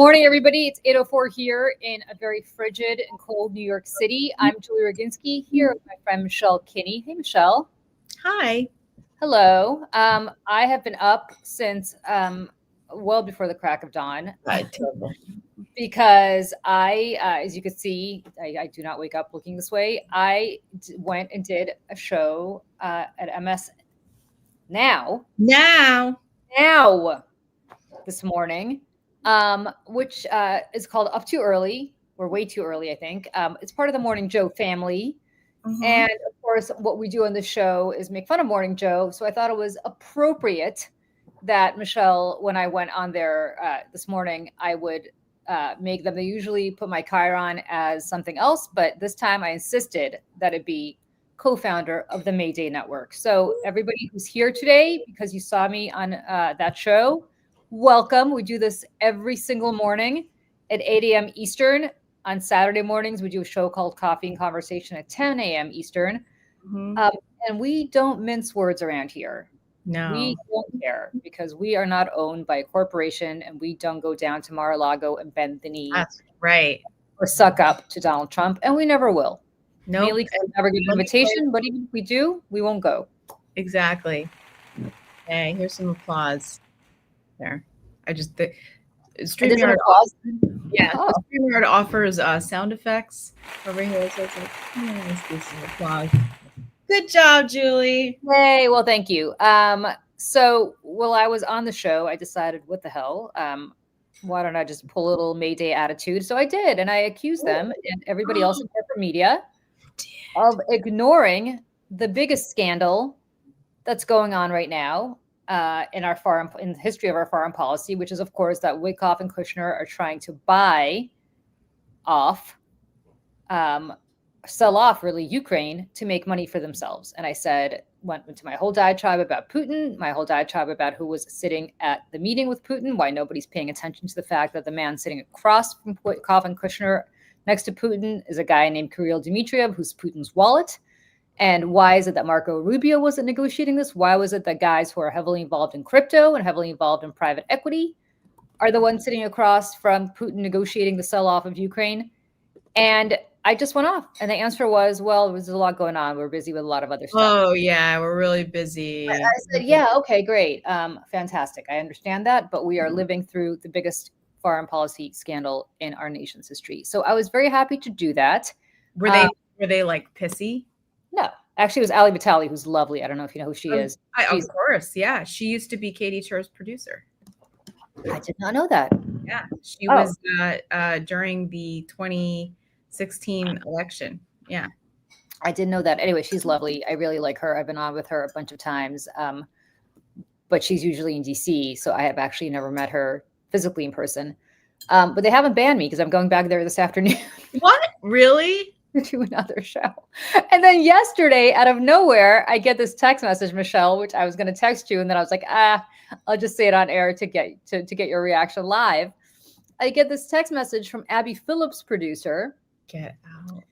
morning, everybody. It's 8:04 here in a very frigid and cold New York City. I'm Julie Roginski here with my friend Michelle Kinney. Hey, Michelle. Hi. Hello. I have been up since well before the crack of dawn because as you can see, I do not wake up looking this way. Went and did a show at MS Now this morning. Which is called Up Too Early, or Way Too Early, I think. It's part of the Morning Joe family. Mm-hmm. And of course, what we do on the show is make fun of Morning Joe. So I thought it was appropriate that Michelle, when I went on there this morning, I would make them. They usually put my Chiron as something else, but this time I insisted that it be co-founder of the Mayday Network. So everybody who's here today, because you saw me on that show, welcome. We do this every single morning at 8 a.m. Eastern. On Saturday mornings, we do a show called Coffee and Conversation at 10 a.m. Eastern. Mm-hmm. And we don't mince words around here. No. We don't care because we are not owned by a corporation and we don't go down to Mar-a-Lago and bend the knee. That's right. Or suck up to Donald Trump. And we never will. No. Mainly because we never get an invitation, but even if we do, we won't go. Exactly. Hey, here's some applause. There. StreamYard offers sound effects over here. So it's like, let's do some applause. Good job, Julie. Hey, well, thank you. So while I was on the show, I decided, what the hell? Why don't I just pull a little Mayday attitude? So I did, and I accused them and everybody else in corporate media of ignoring the biggest scandal that's going on right now. In the history of our foreign policy, which is, of course, that Wickoff and Kushner are trying to sell off really Ukraine to make money for themselves. And I went into my whole diatribe about Putin, my whole diatribe about who was sitting at the meeting with Putin, why nobody's paying attention to the fact that the man sitting across from Wickoff and Kushner next to Putin is a guy named Kirill Dmitriev, who's Putin's wallet. And why is it that Marco Rubio wasn't negotiating this? Why was it that guys who are heavily involved in crypto and heavily involved in private equity are the ones sitting across from Putin negotiating the sell-off of Ukraine? And I just went off. And the answer was, well, there's a lot going on. We're busy with a lot of other stuff. Oh, yeah, we're really busy. I said, yeah, okay, great. Fantastic. I understand that. But we are living through the biggest foreign policy scandal in our nation's history. So I was very happy to do that. Were they like pissy? No, actually, it was Ali Vitali, who's lovely. I don't know if you know who she is. Of course, yeah. She used to be Katie Tur's producer. I did not know that. Yeah, she was during the 2016 election. Yeah. I didn't know that. Anyway, she's lovely. I really like her. I've been on with her a bunch of times, but she's usually in DC, so I have actually never met her physically in person. But they haven't banned me because I'm going back there this afternoon. What? Really? To do another show. And then yesterday, out of nowhere, I get this text message, Michelle, which I was going to text you, and then I was like, I'll just say it on air to get your reaction live. I get this text message from Abby Phillips' producer. Get out.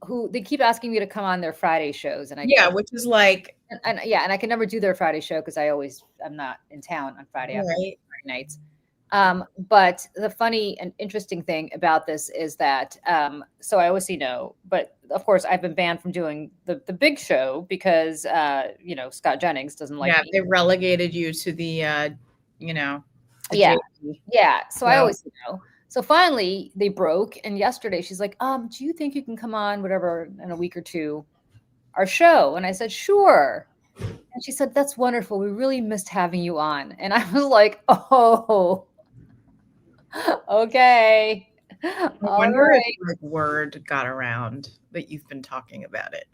Who they keep asking me to come on their Friday shows, and which is like, and I can never do their Friday show because I'm not in town on Friday nights. But the funny and interesting thing about this is that, so I always say no, but of course I've been banned from doing the big show because, Scott Jennings doesn't like me. They relegated you to the, So I always say no. So finally they broke. And yesterday she's like, do you think you can come on whatever in a week or two, our show? And I said, sure. And she said, that's wonderful. We really missed having you on. And I was like, oh, okay. I wonder if word got around that you've been talking about it.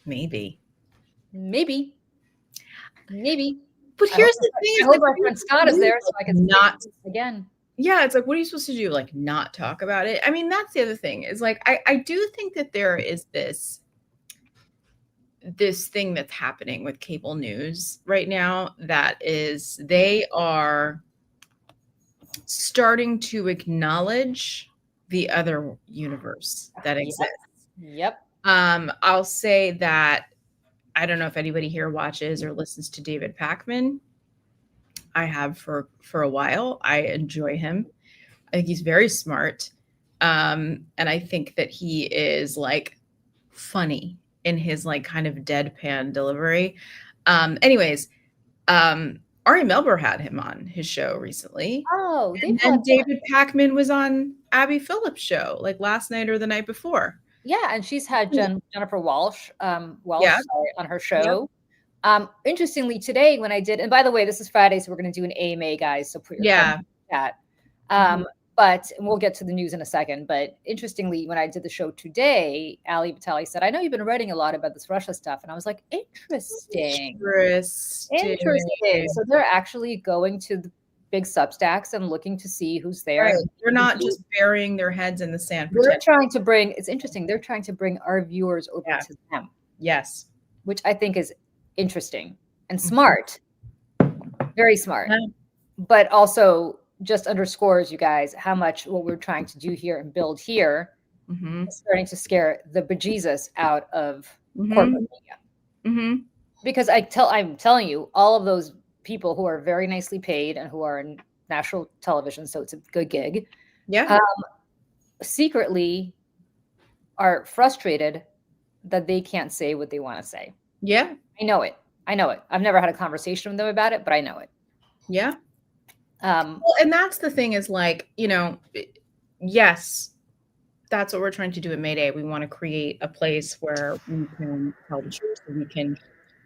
Maybe. But here's the thing: I hope our friend Scott is there so I can not again. Yeah, it's like, what are you supposed to do? Like, not talk about it? I mean, that's the other thing. Is like, I do think that there is this thing that's happening with cable news right now. That is, they are starting to acknowledge the other universe that exists. Yep. I'll say that I don't know if anybody here watches or listens to David Pakman. I have for a while. I enjoy him. I think he's very smart. And I think that he is like funny in his like kind of deadpan delivery. Anyways, Ari Melber had him on his show recently. Oh, they've And had then David Pakman was on Abby Phillips' show like last night or the night before. yeah, and she's had Jennifer Welsh, Yeah. sorry, on her Yep. show. Interestingly, today when I did, and by the way, this is Friday, so we're going to do an AMA, guys. So put your comments Yeah. in the chat. Mhm. But and we'll get to the news in a second. But interestingly, when I did the show today, Ali Vitali said, "I know you've been writing a lot about this Russia stuff," and I was like, "Interesting, interesting." So they're actually going to the big Substacks and looking to see who's there. Right. And They're not just burying their heads in the sand. they're trying to bring. It's interesting. They're trying to bring our viewers over Yeah. to them. Yes. Which I think is interesting and smart, very smart, Yeah. but also just underscores, you guys, how much what we're trying to do here and build here is starting to scare the bejesus out of corporate media. Because I'm telling you, all of those people who are very nicely paid and who are in national television, so it's a good gig, secretly are frustrated that they can't say what they want to say. Yeah. I know it. I've never had a conversation with them about it, but I know it. Yeah. Well, and that's the thing is like, yes, that's what we're trying to do at Mayday. We want to create a place where we can tell the truth, and we can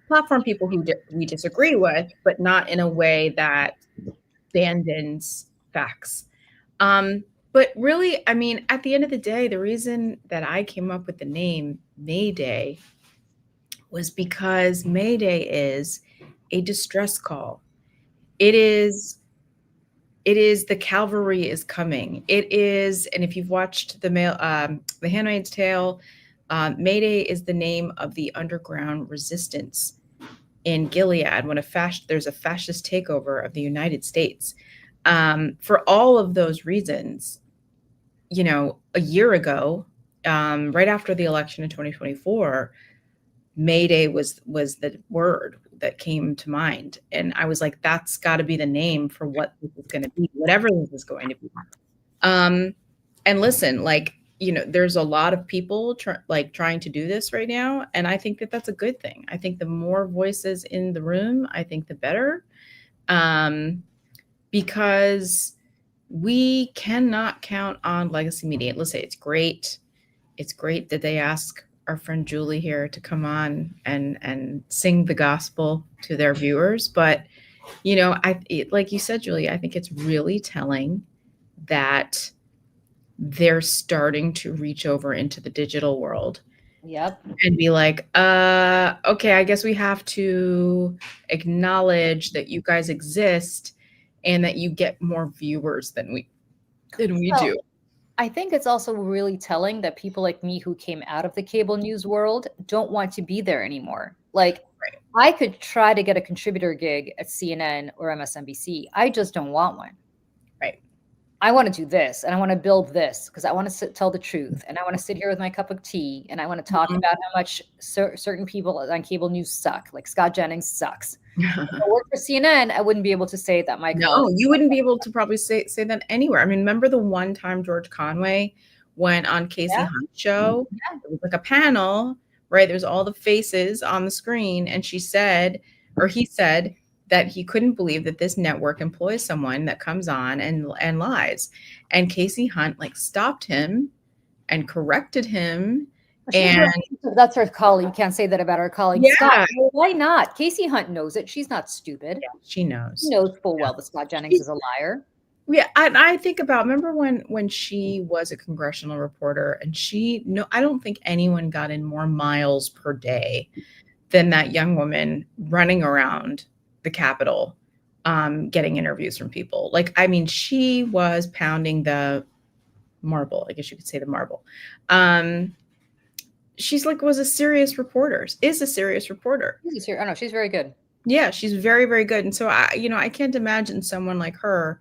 platform people who we disagree with, but not in a way that abandons facts. But really, I mean, at the end of the day, the reason that I came up with the name Mayday was because Mayday is a distress call. It is the cavalry is coming. It is, and if you've watched the Handmaid's Tale, Mayday is the name of the underground resistance in Gilead when there's a fascist takeover of the United States. For all of those reasons, a year ago, right after the election in 2024, Mayday was the word that came to mind. And I was like, that's got to be the name for what this is going to be, whatever this is going to be. And listen, like, there's a lot of people trying to do this right now. And I think that that's a good thing. I think the more voices in the room, I think the better. Because we cannot count on legacy media. Let's say it's great. It's great that they ask our friend Julie here to come on and sing the gospel to their viewers. But, like you said, Julie, I think it's really telling that they're starting to reach over into the digital world. Yep. And be like, okay, I guess we have to acknowledge that you guys exist and that you get more viewers than we do. I think it's also really telling that people like me who came out of the cable news world don't want to be there anymore. Like, I could try to get a contributor gig at CNN or MSNBC. I just don't want one. Right. I want to do this and I want to build this because I want to tell the truth and I want to sit here with my cup of tea and I want to talk about how much certain people on cable news suck. Like Scott Jennings sucks. If I worked for CNN, I wouldn't be able to say that my colleagues. No, you wouldn't be able to probably say that anywhere. I mean, remember the one time George Conway went on Casey Hunt's show? Yeah. It was like a panel, right? There's all the faces on the screen, and he said that he couldn't believe that this network employs someone that comes on and lies. And Casey Hunt stopped him and corrected him. And that's her colleague. You can't say that about our colleague. Yeah. Scott. Well, why not? Casey Hunt knows it. She's not stupid. Yeah, she knows. She knows full well that Scott Jennings is a liar. Yeah, I think remember when she was a congressional reporter and I don't think anyone got in more miles per day than that young woman running around the Capitol, getting interviews from people. She was pounding the marble. I guess you could say the marble. She's was a serious reporter. Is a serious reporter. I know she's very good. Yeah, she's very, very good. And so I can't imagine someone like her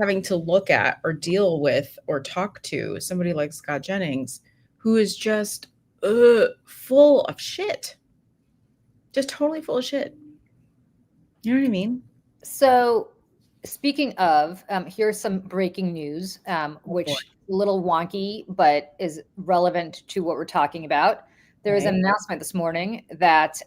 having to look at or deal with or talk to somebody like Scott Jennings, who is just full of shit. Just totally full of shit. You know what I mean? So, speaking of, here's some breaking news, Oh boy. which a little wonky, but is relevant to what we're talking about. There is an Okay. announcement this morning that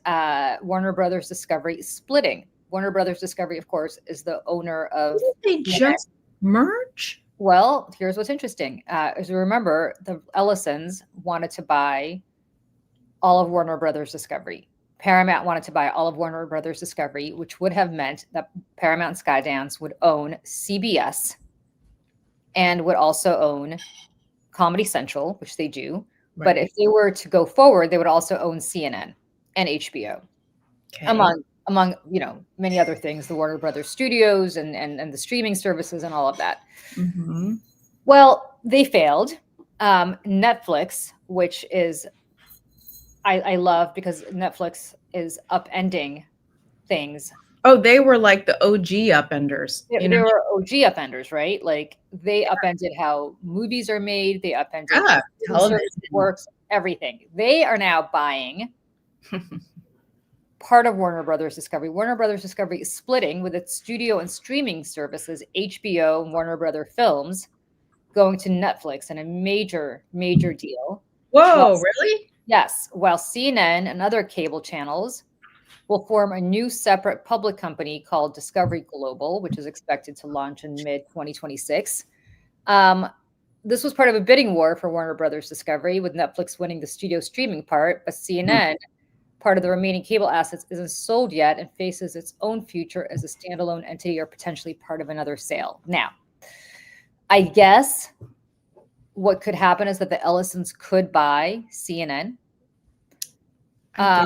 Warner Brothers Discovery is splitting. Warner Brothers Discovery, of course, is the owner of Didn't they CNN. just merge? Well, here's what's interesting. As you remember, the Ellisons wanted to buy all of Warner Brothers Discovery. Paramount wanted to buy all of Warner Brothers Discovery, which would have meant that Paramount and Skydance would own CBS and would also own Comedy Central, which they do. But if Right. they were to go forward, they would also own CNN and HBO, Okay. among many other things, the Warner Brothers Studios and the streaming services and all of that. Mm-hmm. Well, they failed. Netflix, which is I love because Netflix is upending things. Oh, they were like the OG upenders, They, you they know? were OG upenders, right? Like they upended how movies are made. They upended how Yeah, streaming service television. works. Everything. They are now buying part of Warner Brothers Discovery. Warner Brothers Discovery is splitting with its studio and streaming services, HBO and Warner Brother Films, going to Netflix in a major, major deal. While Whoa, really? yes, while CNN and other cable channels will form a new separate public company called Discovery Global, which is expected to launch in mid 2026. This was part of a bidding war for Warner Brothers Discovery, with Netflix winning the studio streaming part, but CNN, part of the remaining cable assets, isn't sold yet and faces its own future as a standalone entity or potentially part of another sale. Now, I guess what could happen is that the Ellisons could buy CNN, I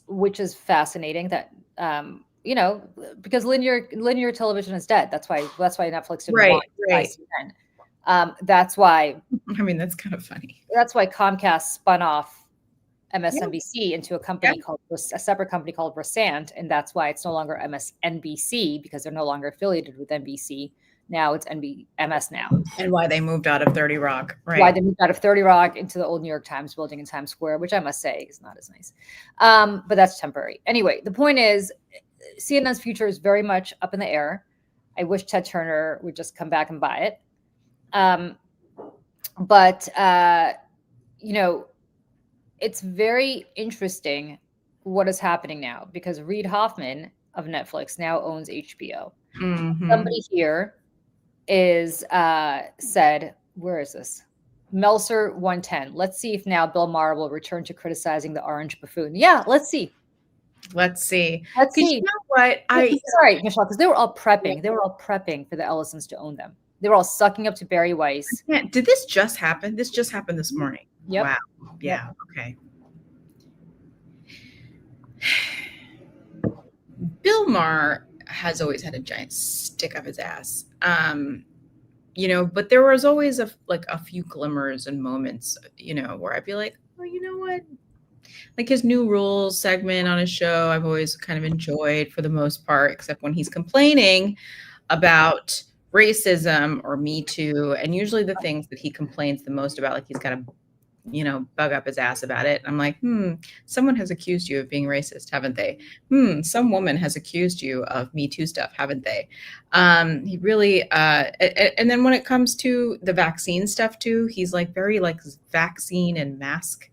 which is fascinating. That because linear television is dead. That's why Netflix didn't Right, want to buy right. CNN. That's why I mean, that's kind of funny. Comcast spun off Yeah, MSNBC into yeah. a separate company called Resant, and that's why it's no longer MSNBC because they're no longer affiliated with NBC. Now it's MS now. And why they moved out of 30 Rock, Why right? they moved out of 30 Rock into the old New York Times building in Times Square, which I must say is not as nice. But that's temporary. Anyway, the point is CNN's future is very much up in the air. I wish Ted Turner would just come back and buy it. But it's very interesting what is happening now because Reid Hoffman of Netflix now owns HBO. Mm-hmm. Somebody here is said, where is this? Meltzer 110. Let's see if now Bill Maher will return to criticizing the orange buffoon. Yeah, let's see. Let's see. Let's Because see. you know what? Sorry, Michelle, because they were all prepping. They were all prepping for the Ellisons to own them. They were all sucking up to Barry Weiss. Did this just happen? This just happened this morning. Yep. Wow. Yeah. Yep. Okay. Bill Maher has always had a giant stick up his ass. But there was always a few glimmers and moments, where I'd be like, oh, you know what? Like his New Rules segment on his show, I've always kind of enjoyed for the most part, except when he's complaining about racism or Me Too. And usually the things that he complains the most about, like he's got to, bug up his ass about it. I'm like, someone has accused you of being racist, haven't they? Some woman has accused you of Me Too stuff, haven't they? He really, and then when it comes to the vaccine stuff too, he's like very like vaccine and mask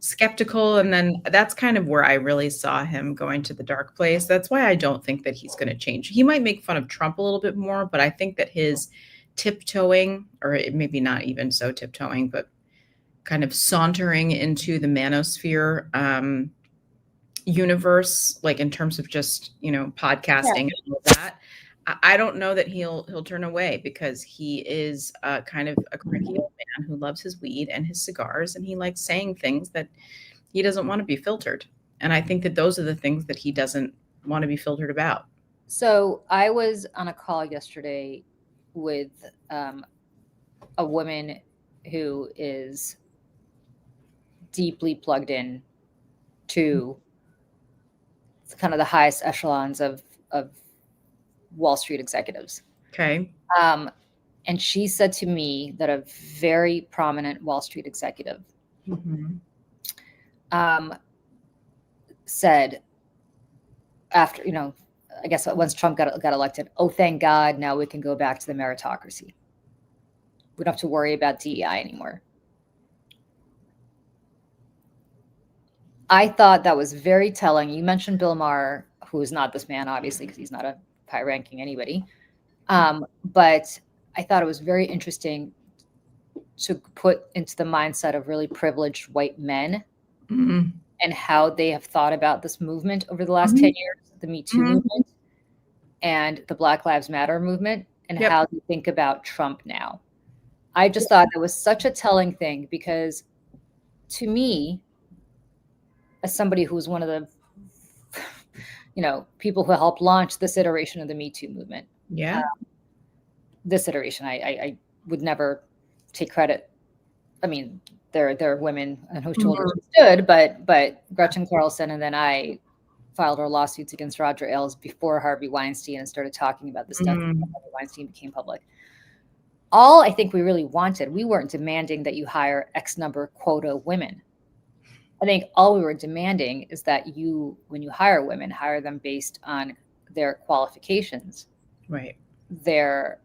skeptical. And then that's kind of where I really saw him going to the dark place. That's why I don't think that he's going to change. He might make fun of Trump a little bit more, but I think that his tiptoeing, or maybe not even so tiptoeing, but kind of sauntering into the manosphere universe, like in terms of just, podcasting and all of that. I don't know that he'll turn away because he is kind of a cranky old man who loves his weed and his cigars, and he likes saying things that he doesn't want to be filtered. And I think that those are the things that he doesn't want to be filtered about. So I was on a call yesterday with a woman who is deeply plugged in to kind of the highest echelons of Wall Street executives. Okay. And she said to me that a very prominent Wall Street executive said after, I guess once Trump got elected, oh, thank God, now we can go back to the meritocracy. We don't have to worry about DEI anymore. I thought that was very telling. You mentioned Bill Maher, who is not this man, obviously, because he's not a high-ranking anybody. But I thought it was very interesting to put into the mindset of really privileged white men and how they have thought about this movement over the last 10 years, the Me Too movement and the Black Lives Matter movement, and how they think about Trump now. I just thought that was such a telling thing because to me, as somebody who was one of the people who helped launch this iteration of the Me Too movement. This iteration, I would never take credit. I mean, there are women on whose shoulders we stood, but Gretchen Carlson and then I filed our lawsuits against Roger Ailes before Harvey Weinstein and started talking about this stuff before Harvey Weinstein became public. All I think we really wanted, we weren't demanding that you hire X number quota women. I think all we were demanding is that you, when you hire women, hire them based on their qualifications, right, their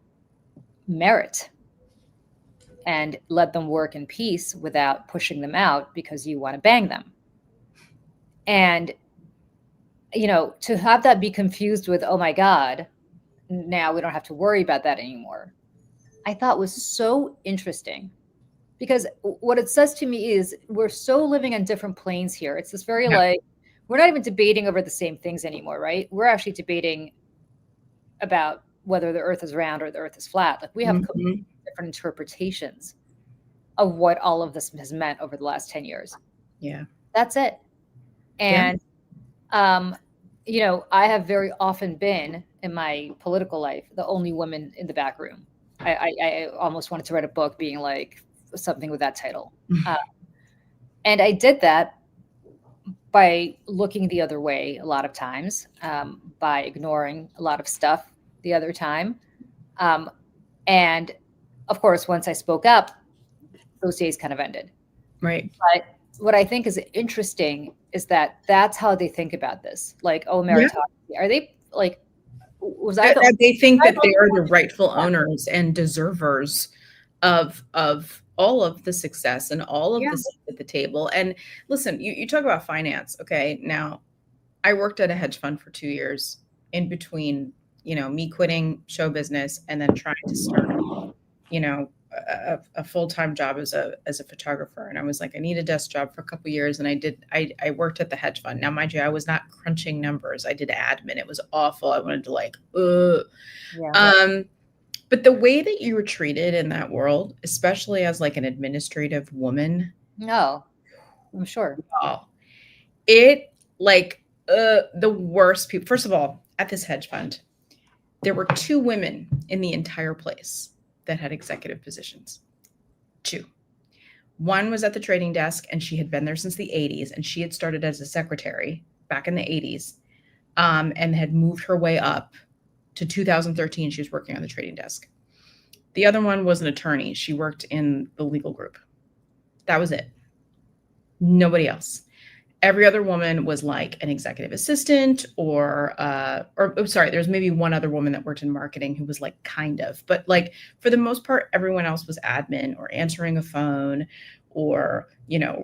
merit, and let them work in peace without pushing them out because you want to bang them. And, to have that be confused with, oh my God, now we don't have to worry about that anymore, I thought was so interesting. Because what it says to me is we're so living on different planes here. It's this very we're not even debating over the same things anymore, right? We're actually debating about whether the earth is round or the earth is flat. Like we have completely different interpretations of what all of this has meant over the last 10 years. Yeah. That's it. And, I have very often been in my political life the only woman in the back room. I almost wanted to write a book being like, something with that title. And I did that by looking the other way a lot of times, by ignoring a lot of stuff the other time. And of course, once I spoke up, those days kind of ended. Right. But what I think is interesting is that that's how they think about this. Like, oh, meritocracy. Are they like, they think that they are the rightful owners and deservers of all of the success and all of the seats at the table. And listen, you talk about finance. Okay. Now I worked at a hedge fund for 2 years in between, me quitting show business and then trying to start, a full-time job as a photographer. And I was like, I need a desk job for a couple of years. And I worked at the hedge fund. Now, mind you, I was not crunching numbers. I did admin. It was awful. I wanted to but the way that you were treated in that world, especially as like an administrative woman. No, I'm sure. It the worst people. First of all, at this hedge fund, there were 2 women in the entire place that had executive positions. 2. One was at the trading desk and she had been there since the 80s and she had started as a secretary back in the 80s and had moved her way up to 2013. She was working on the trading desk. The other one was an attorney. She worked in the legal group. That was it. Nobody else. Every other woman was like an executive assistant or there's maybe one other woman that worked in marketing who was like kind of, but like for the most part, everyone else was admin or answering a phone or,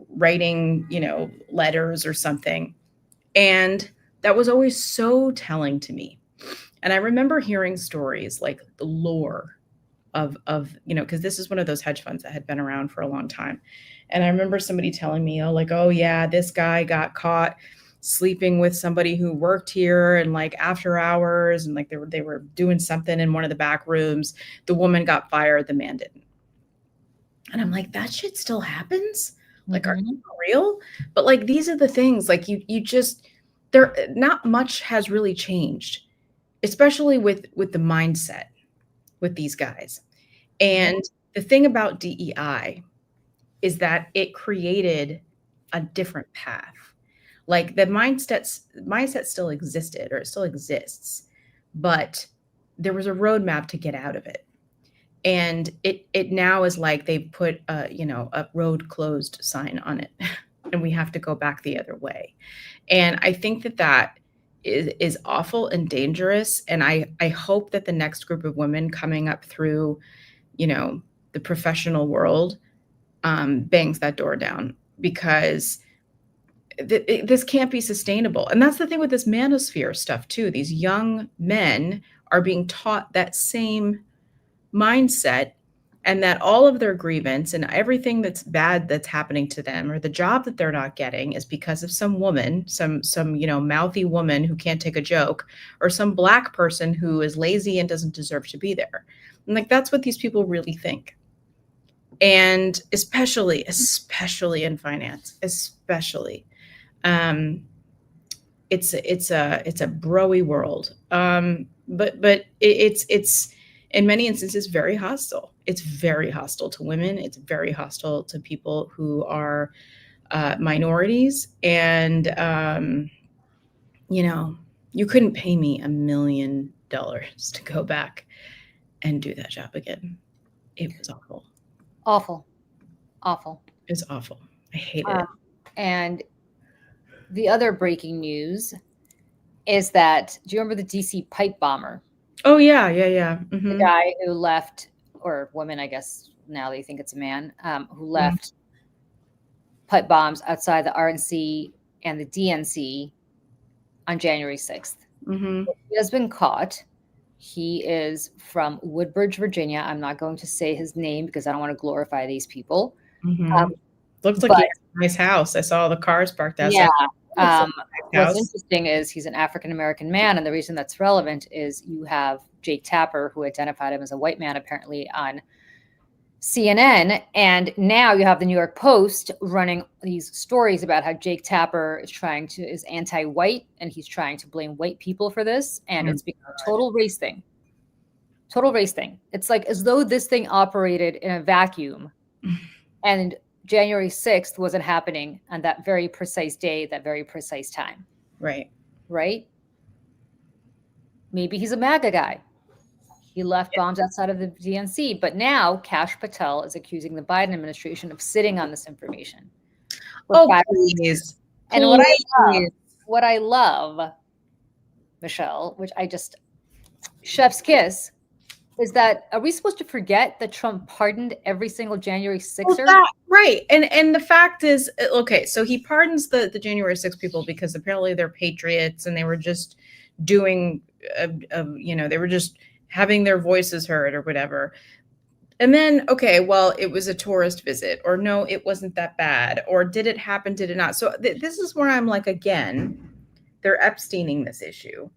writing, letters or something. And that was always so telling to me. And I remember hearing stories like the lore of because this is one of those hedge funds that had been around for a long time. And I remember somebody telling me, oh yeah, this guy got caught sleeping with somebody who worked here and like after hours and like they were doing something in one of the back rooms. The woman got fired, the man didn't. And I'm like, that shit still happens? Like, are you real? But like these are the things like you just not much has really changed, especially with the mindset with these guys. And the thing about DEI is that it created a different path. Like the mindset still existed or it still exists, but there was a roadmap to get out of it. And it now is like they've put a road closed sign on it and we have to go back the other way. And I think that is awful and dangerous. And I hope that the next group of women coming up through, the professional world bangs that door down, because this can't be sustainable. And that's the thing with this manosphere stuff too. These young men are being taught that same mindset, and that all of their grievance and everything that's bad that's happening to them, or the job that they're not getting, is because of some woman, some mouthy woman who can't take a joke, or some Black person who is lazy and doesn't deserve to be there. And like, that's what these people really think. And especially in finance, especially, it's a broy world. But it's in many instances very hostile. It's very hostile to women. It's very hostile to people who are minorities. And you couldn't pay me $1 million to go back and do that job again. It was awful. Awful. It's awful. I hate it. And the other breaking news is that, do you remember the DC pipe bomber? Oh, yeah. Mm-hmm. The guy who left, or woman, I guess now they think it's a man, who left pipe bombs outside the RNC and the DNC on January 6th. Mm-hmm. He has been caught. He is from Woodbridge, Virginia. I'm not going to say his name because I don't want to glorify these people. Mm-hmm. Looks like he has a nice house. I saw the cars parked outside. Yeah. What's interesting is he's an African-American man. And the reason that's relevant is you have Jake Tapper, who identified him as a white man, apparently, on CNN. And now you have the New York Post running these stories about how Jake Tapper is anti-white, and he's trying to blame white people for this. And it's become a total race thing. It's like as though this thing operated in a vacuum, and January 6th wasn't happening on that very precise day, that very precise time. Right. Maybe he's a MAGA guy. He left bombs outside of the DNC, but now Kash Patel is accusing the Biden administration of sitting on this information. Please. And what I love, Michelle, which I just chef's kiss, is that, are we supposed to forget that Trump pardoned every single January 6er? Right. And the fact is, okay, so he pardons the January 6 people because apparently they're patriots and they were just doing, they were just having their voices heard or whatever. And then, okay, well, it was a tourist visit, or no, it wasn't that bad, or did it happen, did it not? So this is where I'm like, again, they're Epsteining this issue.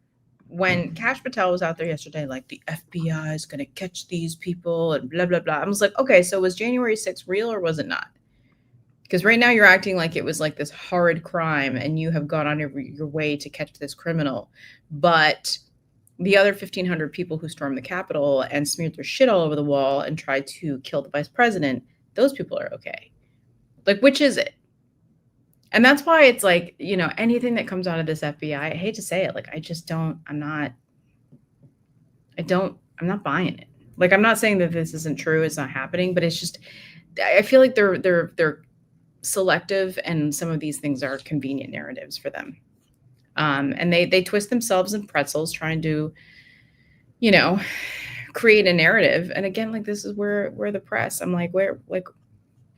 When Kash Patel was out there yesterday, like, the FBI is going to catch these people and blah, blah, blah. I was like, okay, so was January 6th real or was it not? Because right now you're acting like it was like this horrid crime and you have gone on your way to catch this criminal. But the other 1,500 people who stormed the Capitol and smeared their shit all over the wall and tried to kill the vice president, those people are okay. Like, which is it? And that's why it's like, anything that comes out of this FBI, I hate to say it, like, I'm not buying it. Like, I'm not saying that this isn't true, it's not happening, but it's just, I feel like they're selective, and some of these things are convenient narratives for them. And they twist themselves in pretzels trying to, create a narrative. And again, like, this is where the press, I'm like, where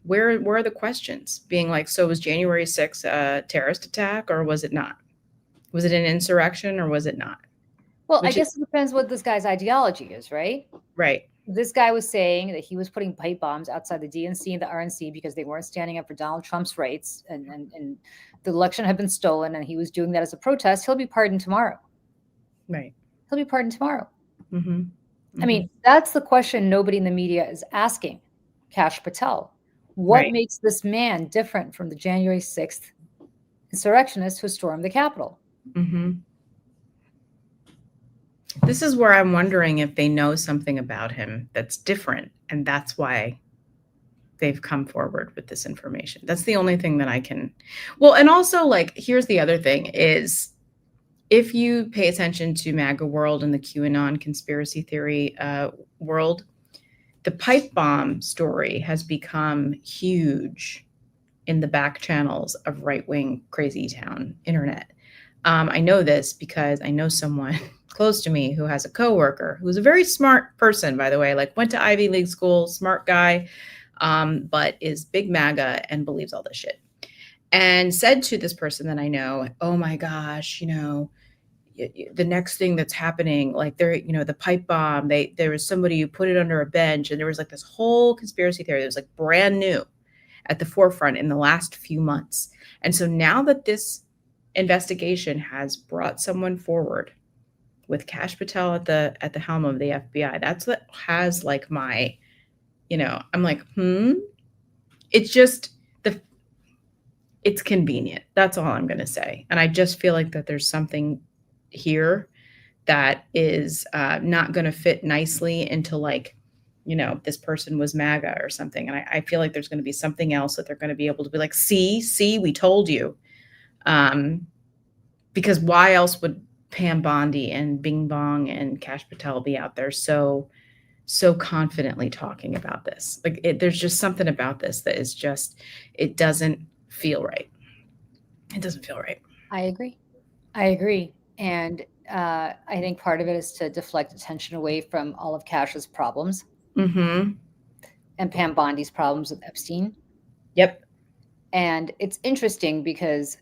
are the questions? Being like, so was January 6th a terrorist attack or was it not? Was it an insurrection or was it not? Well, I guess it depends what this guy's ideology is, right? Right. This guy was saying that he was putting pipe bombs outside the DNC and the RNC because they weren't standing up for Donald Trump's rights, and the election had been stolen, and he was doing that as a protest. He'll be pardoned tomorrow. Right. He'll be pardoned tomorrow. Mm-hmm. Mm-hmm. I mean, that's the question nobody in the media is asking Kash Patel. What makes this man different from the January 6th insurrectionists who stormed the Capitol? Mm-hmm. This is where I'm wondering if they know something about him that's different, and that's why they've come forward with this information. That's the only thing that I can. Well, and also, like, here's the other thing is, if you pay attention to MAGA world and the QAnon conspiracy theory world, the pipe bomb story has become huge in the back channels of right-wing crazy town internet. I know this because I know someone close to me who has a coworker who's a very smart person, by the way, like went to Ivy League school, smart guy, but is big MAGA and believes all this shit. And said to this person that I know, oh my gosh, the next thing that's happening, like the pipe bomb, there was somebody who put it under a bench, and there was like this whole conspiracy theory that was like brand new at the forefront in the last few months. And so now that this investigation has brought someone forward with Kash Patel at the helm of the FBI, that's what has like my, I'm like, it's just it's convenient. That's all I'm going to say. And I just feel like that there's something here that is not going to fit nicely into like, this person was MAGA or something. And I feel like there's going to be something else that they're going to be able to be like, see, we told you. Because why else would Pam Bondi and Bing Bong and Kash Patel be out there so confidently talking about this? Like there's just something about this that is just, it doesn't feel right. It doesn't feel right. I agree. And I think part of it is to deflect attention away from all of Cash's problems and Pam Bondi's problems with Epstein. Yep. And it's interesting because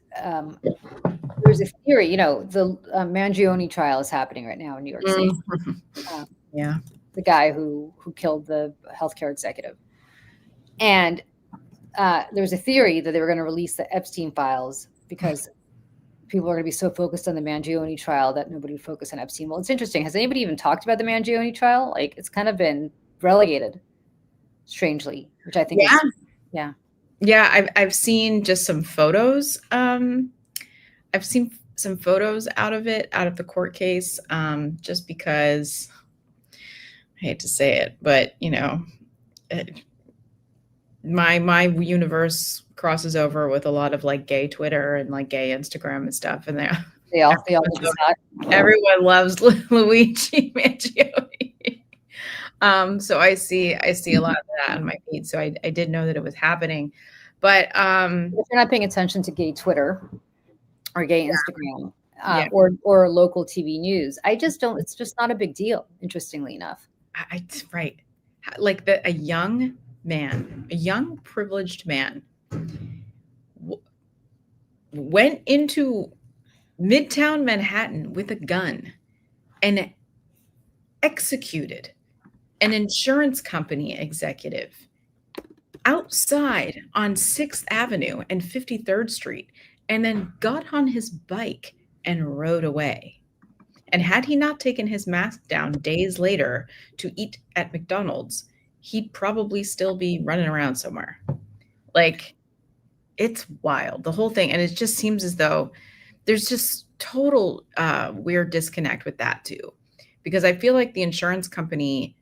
there's a theory, the Mangione trial is happening right now in New York City. Yeah. The guy who killed the healthcare executive. And there was a theory that they were going to release the Epstein files because people are going to be so focused on the Mangione trial that nobody would focus on Epstein. Well, it's interesting. Has anybody even talked about the Mangione trial? Like, it's kind of been relegated, strangely, which I think is, yeah. Yeah, I've seen just some photos. I've seen some photos out of the court case, just because I hate to say it, but my universe crosses over with a lot of like gay Twitter and like gay Instagram and stuff, and they all everyone loves Luigi Mangione. So I see a lot of that on my feed. So I did know that it was happening, but if you're not paying attention to gay Twitter or gay Instagram or local TV news, it's just not a big deal. Interestingly enough, right, like a young privileged man went into Midtown Manhattan with a gun and executed an insurance company executive outside on 6th Avenue and 53rd Street, and then got on his bike and rode away. And had he not taken his mask down days later to eat at McDonald's, he'd probably still be running around somewhere. Like, it's wild, the whole thing. And it just seems as though there's just total weird disconnect with that too. Because I feel like the insurance company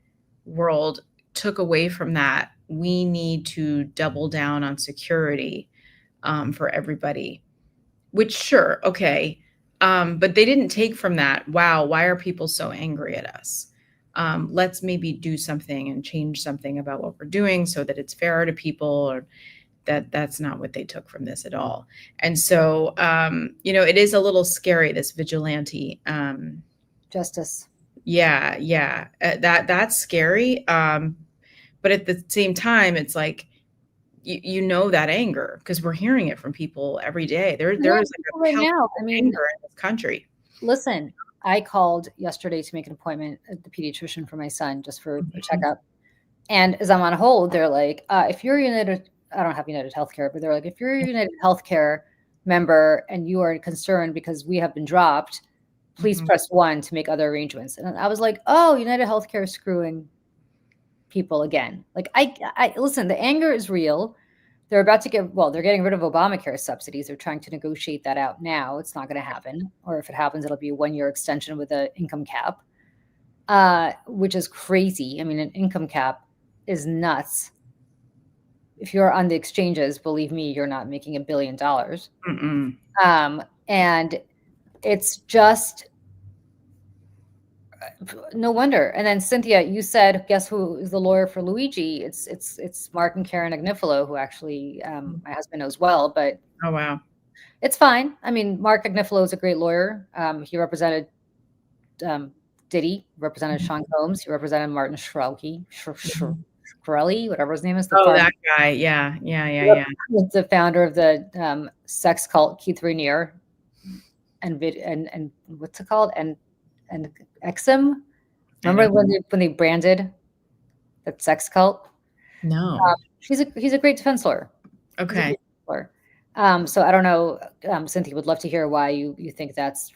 world took away from that. We need to double down on security for everybody, which sure, okay. But they didn't take from that, wow, why are people so angry at us? Let's maybe do something and change something about what we're doing so that it's fairer to people, or that's not what they took from this at all. And so, it is a little scary, this vigilante justice. Yeah. That's scary. But at the same time, it's like, that anger, because we're hearing it from people every day. There's like a right now. I mean, anger in this country. Listen, I called yesterday to make an appointment at the pediatrician for my son, just for a checkup. And as I'm on hold, they're like, if you're United, I don't have United Healthcare, but they're like, if you're a United Healthcare member and you are concerned because we have been dropped, please press 1 to make other arrangements. And I was like, oh, United Healthcare is screwing people again. Like, I listen, the anger is real. They're about to they're getting rid of Obamacare subsidies. They're trying to negotiate that out now. It's not going to happen. Or if it happens, it'll be a 1-year extension with an income cap, which is crazy. I mean, an income cap is nuts. If you're on the exchanges, believe me, you're not making $1 billion. And it's just no wonder. And then Cynthia, you said, guess who is the lawyer for Luigi? It's Mark and Karen Agnifilo, who actually my husband knows well. But oh wow, It's fine. I mean, Mark Agnifilo is a great lawyer. He represented Diddy, represented Sean Combs, he represented Martin Shkreli, whatever his name is, the Oh, farm. that guy. Yeah. Yep. Was the founder of the sex cult Keith Rainier, and what's it called? And Exum. Remember when they branded that sex cult? No. He's a great defense lawyer. Okay. So I don't know, Cynthia would love to hear why you think that's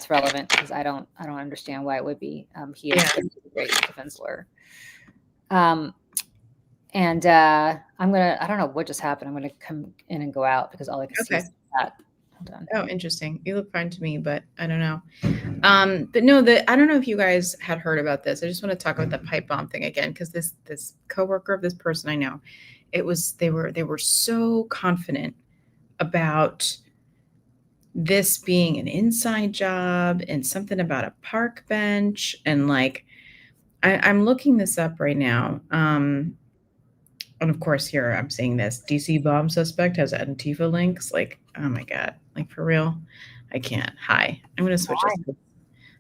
relevant, because I don't understand why it would be. He is a great defense lawyer. And I don't know what just happened. I'm gonna come in and go out because all I can see is that. Hold on. Oh, interesting. You look fine to me, but I don't know. But no, I don't know if you guys had heard about this. I just want to talk about the pipe bomb thing again, because this coworker of this person I know, they were so confident about this being an inside job and something about a park bench, and like I'm looking this up right now. And of course, here I'm seeing this DC bomb suspect has Antifa links. Like, oh my God, like for real, I can't. Hi, I'm gonna switch this.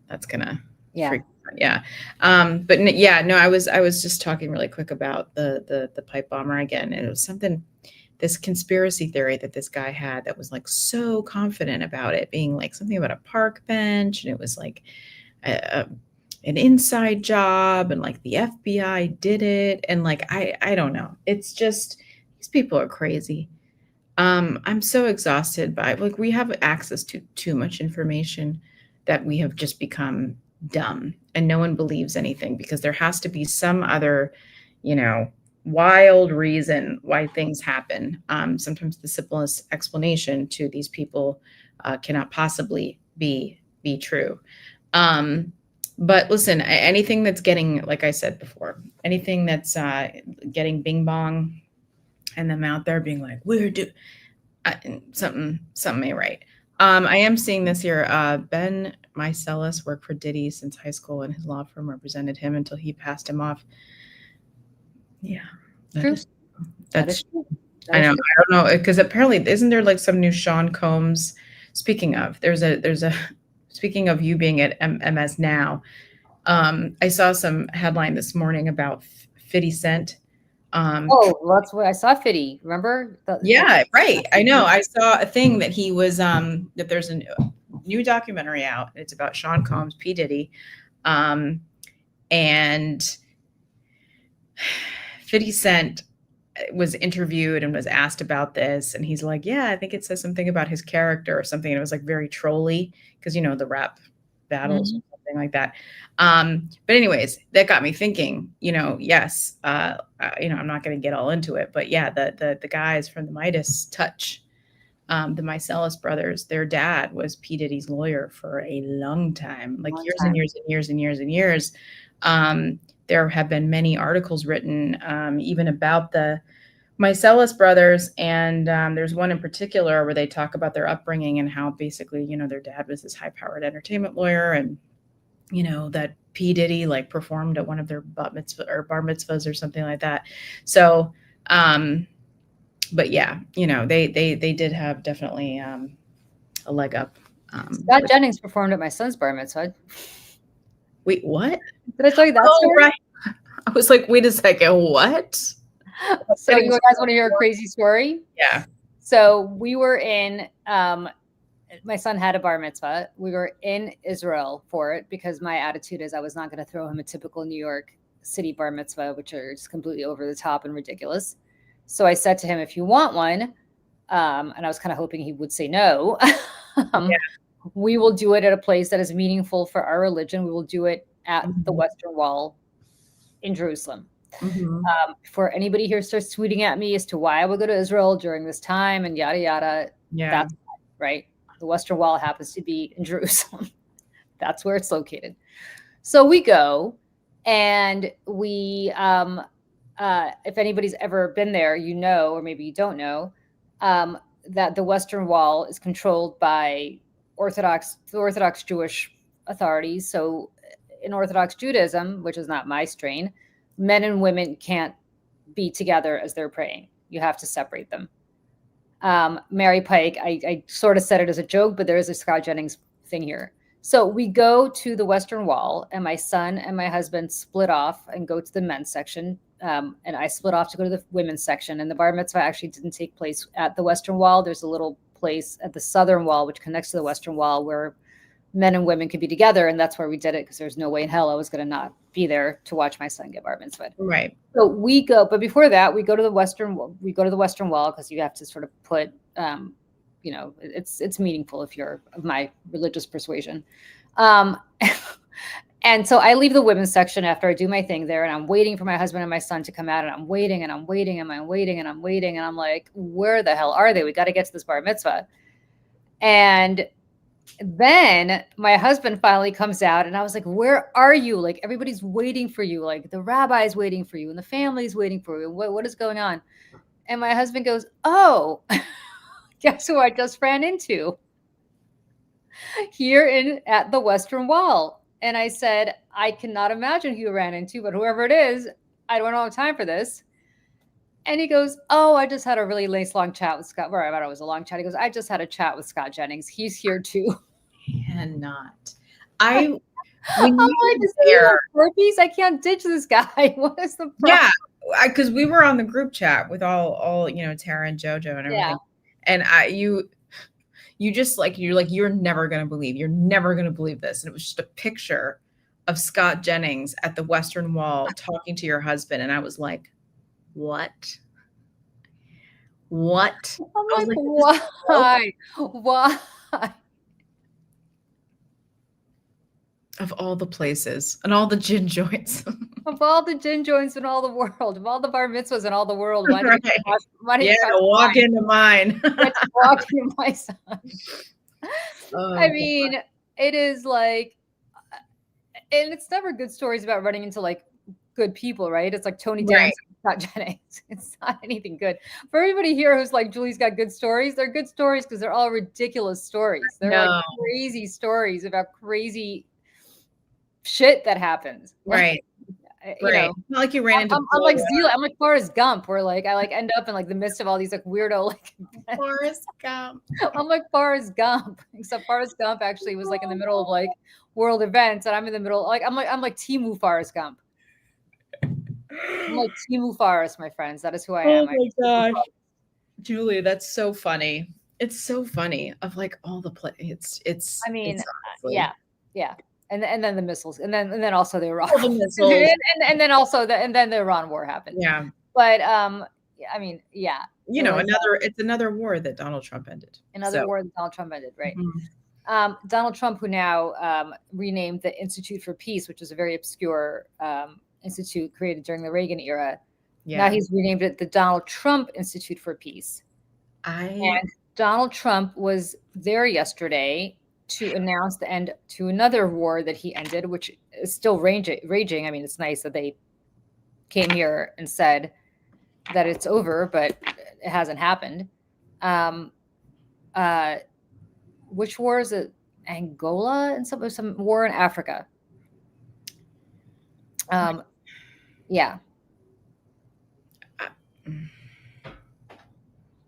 That's gonna freak. Yeah. But no, I was just talking really quick about the pipe bomber again, and it was something, this conspiracy theory that this guy had that was like so confident about it being like something about a park bench, and it was like an inside job, and like the FBI did it, and like I don't know. It's just, these people are crazy. I'm so exhausted by, like, we have access to too much information that we have just become dumb, and no one believes anything because there has to be some other, wild reason why things happen. Sometimes the simplest explanation to these people cannot possibly be true. But listen, anything that's getting, like I said before, anything that's getting bing bong and them out there being like, something ain't right. I am seeing this here. Ben Meiselas worked for Diddy since high school, and his law firm represented him until he passed him off. Yeah, that's true. I know. I don't know, because apparently, isn't there like some new Sean Combs? Speaking of, there's a speaking of you being at MS now, I saw some headline this morning about 50 Cent. That's what I saw. 50, remember? Yeah, right. I know. I saw a thing that he was that there's a new documentary out. It's about Sean Combs, P. Diddy, and 50 Cent was interviewed and was asked about this, and he's like, yeah, I think it says something about his character or something, and it was like very trolly because the rap battles or something like that. But anyways, that got me thinking, yes, I'm not going to get all into it, but yeah, the guys from the Midas Touch, the Meiselas brothers, their dad was P. Diddy's lawyer for a long time, like years and years and years and years and years. There have been many articles written even about the Meiselas brothers, and there's one in particular where they talk about their upbringing and how basically, their dad was this high-powered entertainment lawyer, and that P. Diddy like performed at one of their bar mitzvahs or something like that. So, but yeah, they did have definitely a leg up. Scott Jennings performed at my son's bar mitzvah. Wait, what? Did I tell you that story? Right. I was like, wait a second, what? So you guys want to hear a crazy story? Yeah. So we were in, my son had a bar mitzvah. We were in Israel for it because my attitude is I was not going to throw him a typical New York City bar mitzvah, which are just completely over the top and ridiculous. So I said to him, if you want one, and I was kind of hoping he would say no, we will do it at a place that is meaningful for our religion. We will do it at the Western Wall in Jerusalem. For anybody here starts tweeting at me as to why I would go to Israel during this time and yada yada, that's right. The Western Wall happens to be in Jerusalem. That's where it's located. So we go, and we, if anybody's ever been there, or maybe you don't know, that the Western Wall is controlled by the Orthodox Jewish authorities. So in Orthodox Judaism, which is not my strain, men and women can't be together as they're praying. You have to separate them. Mary Pike. I sort of said it as a joke, but there is a Scott Jennings thing here. So we go to the Western Wall, and my son and my husband split off and go to the men's section. And I split off to go to the women's section. And the bar mitzvah actually didn't take place at the Western Wall. There's a little place at the Southern Wall, which connects to the Western Wall, where men and women could be together. And that's where we did it, because there's no way in hell I was going to not be there to watch my son get bar mitzvah. Right. So we go, but before that, we go to the Western Wall because you have to sort of put, it's meaningful if you're of my religious persuasion. And so I leave the women's section after I do my thing there, and I'm waiting for my husband and my son to come out, and I'm waiting and I'm waiting and I'm waiting and I'm waiting. And I'm like, where the hell are they? We got to get to this bar mitzvah. And then my husband finally comes out, and I was like, where are you? Like, everybody's waiting for you. Like, the rabbi's waiting for you and the family's waiting for you. What is going on? And my husband goes, oh, guess who I just ran into here at the Western Wall. And I said, I cannot imagine who you ran into, but whoever it is, I don't have time for this. And he goes, oh, I just had a really nice long chat with Scott. Or I thought it was a long chat. He goes, I just had a chat with Scott Jennings. He's here too. Cannot. I'm like, is he on purpose? I can't ditch this guy. What is the problem? Yeah, because we were on the group chat with all Tara and JoJo and everything. Yeah. And you just you're never going to believe this. And it was just a picture of Scott Jennings at the Western Wall talking to your husband. And I was like, what? I'm like, why? Of all the places and all the gin joints. Of all the gin joints in all the world, of all the bar mitzvahs in all the world, why Right. did you walk into mine. Walk into my son. Oh, I mean, it is like, and it's never good stories about running into like good people, right? It's like Tony Danza, Scott Jennings. It's not anything good. For everybody here who's like, Julie's got good stories, they're good stories because they're all ridiculous stories. They're like crazy stories about crazy shit that happens. Right. Not like you ran into. I'm like Zila. I'm like Forrest Gump, where like I end up in like the midst of all these like weirdo like Forrest Gump. I'm like Forrest Gump, except Forrest Gump actually was like in the middle of like world events, and I'm in the middle. Like I'm like Timu Forrest Gump. I'm like Timu Forrest, my friends. That is who I am. Oh my gosh, Julie, that's so funny. It's so funny of like all the play. It's. I mean, yeah. And then the missiles, and then also the Iran, the missiles. and then also the Iran war happened. Yeah. But I mean, yeah. It's another war that Donald Trump ended. War that Donald Trump ended, right? Mm-hmm. Donald Trump, who now renamed the Institute for Peace, which is a very obscure institute created during the Reagan era. Yeah. Now he's renamed it the Donald Trump Institute for Peace. And Donald Trump was there yesterday to announce the end to another war that he ended, which is still raging. I mean, it's nice that they came here and said that it's over, but it hasn't happened. Which war is it? Angola and some war in Africa. Yeah.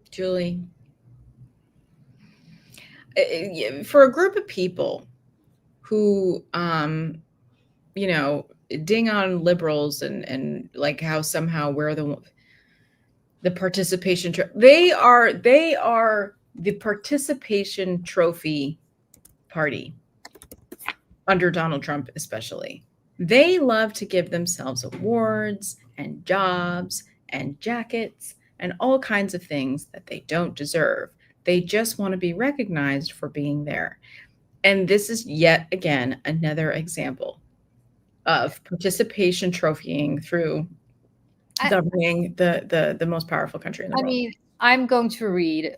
Julie, for a group of people who, ding on liberals and like how somehow we're the participation, they are the participation trophy party under Donald Trump, especially. They love to give themselves awards and jobs and jackets and all kinds of things that they don't deserve. They just want to be recognized for being there. And this is yet again another example of participation trophying through governing the most powerful country in the world. I mean, I'm going to read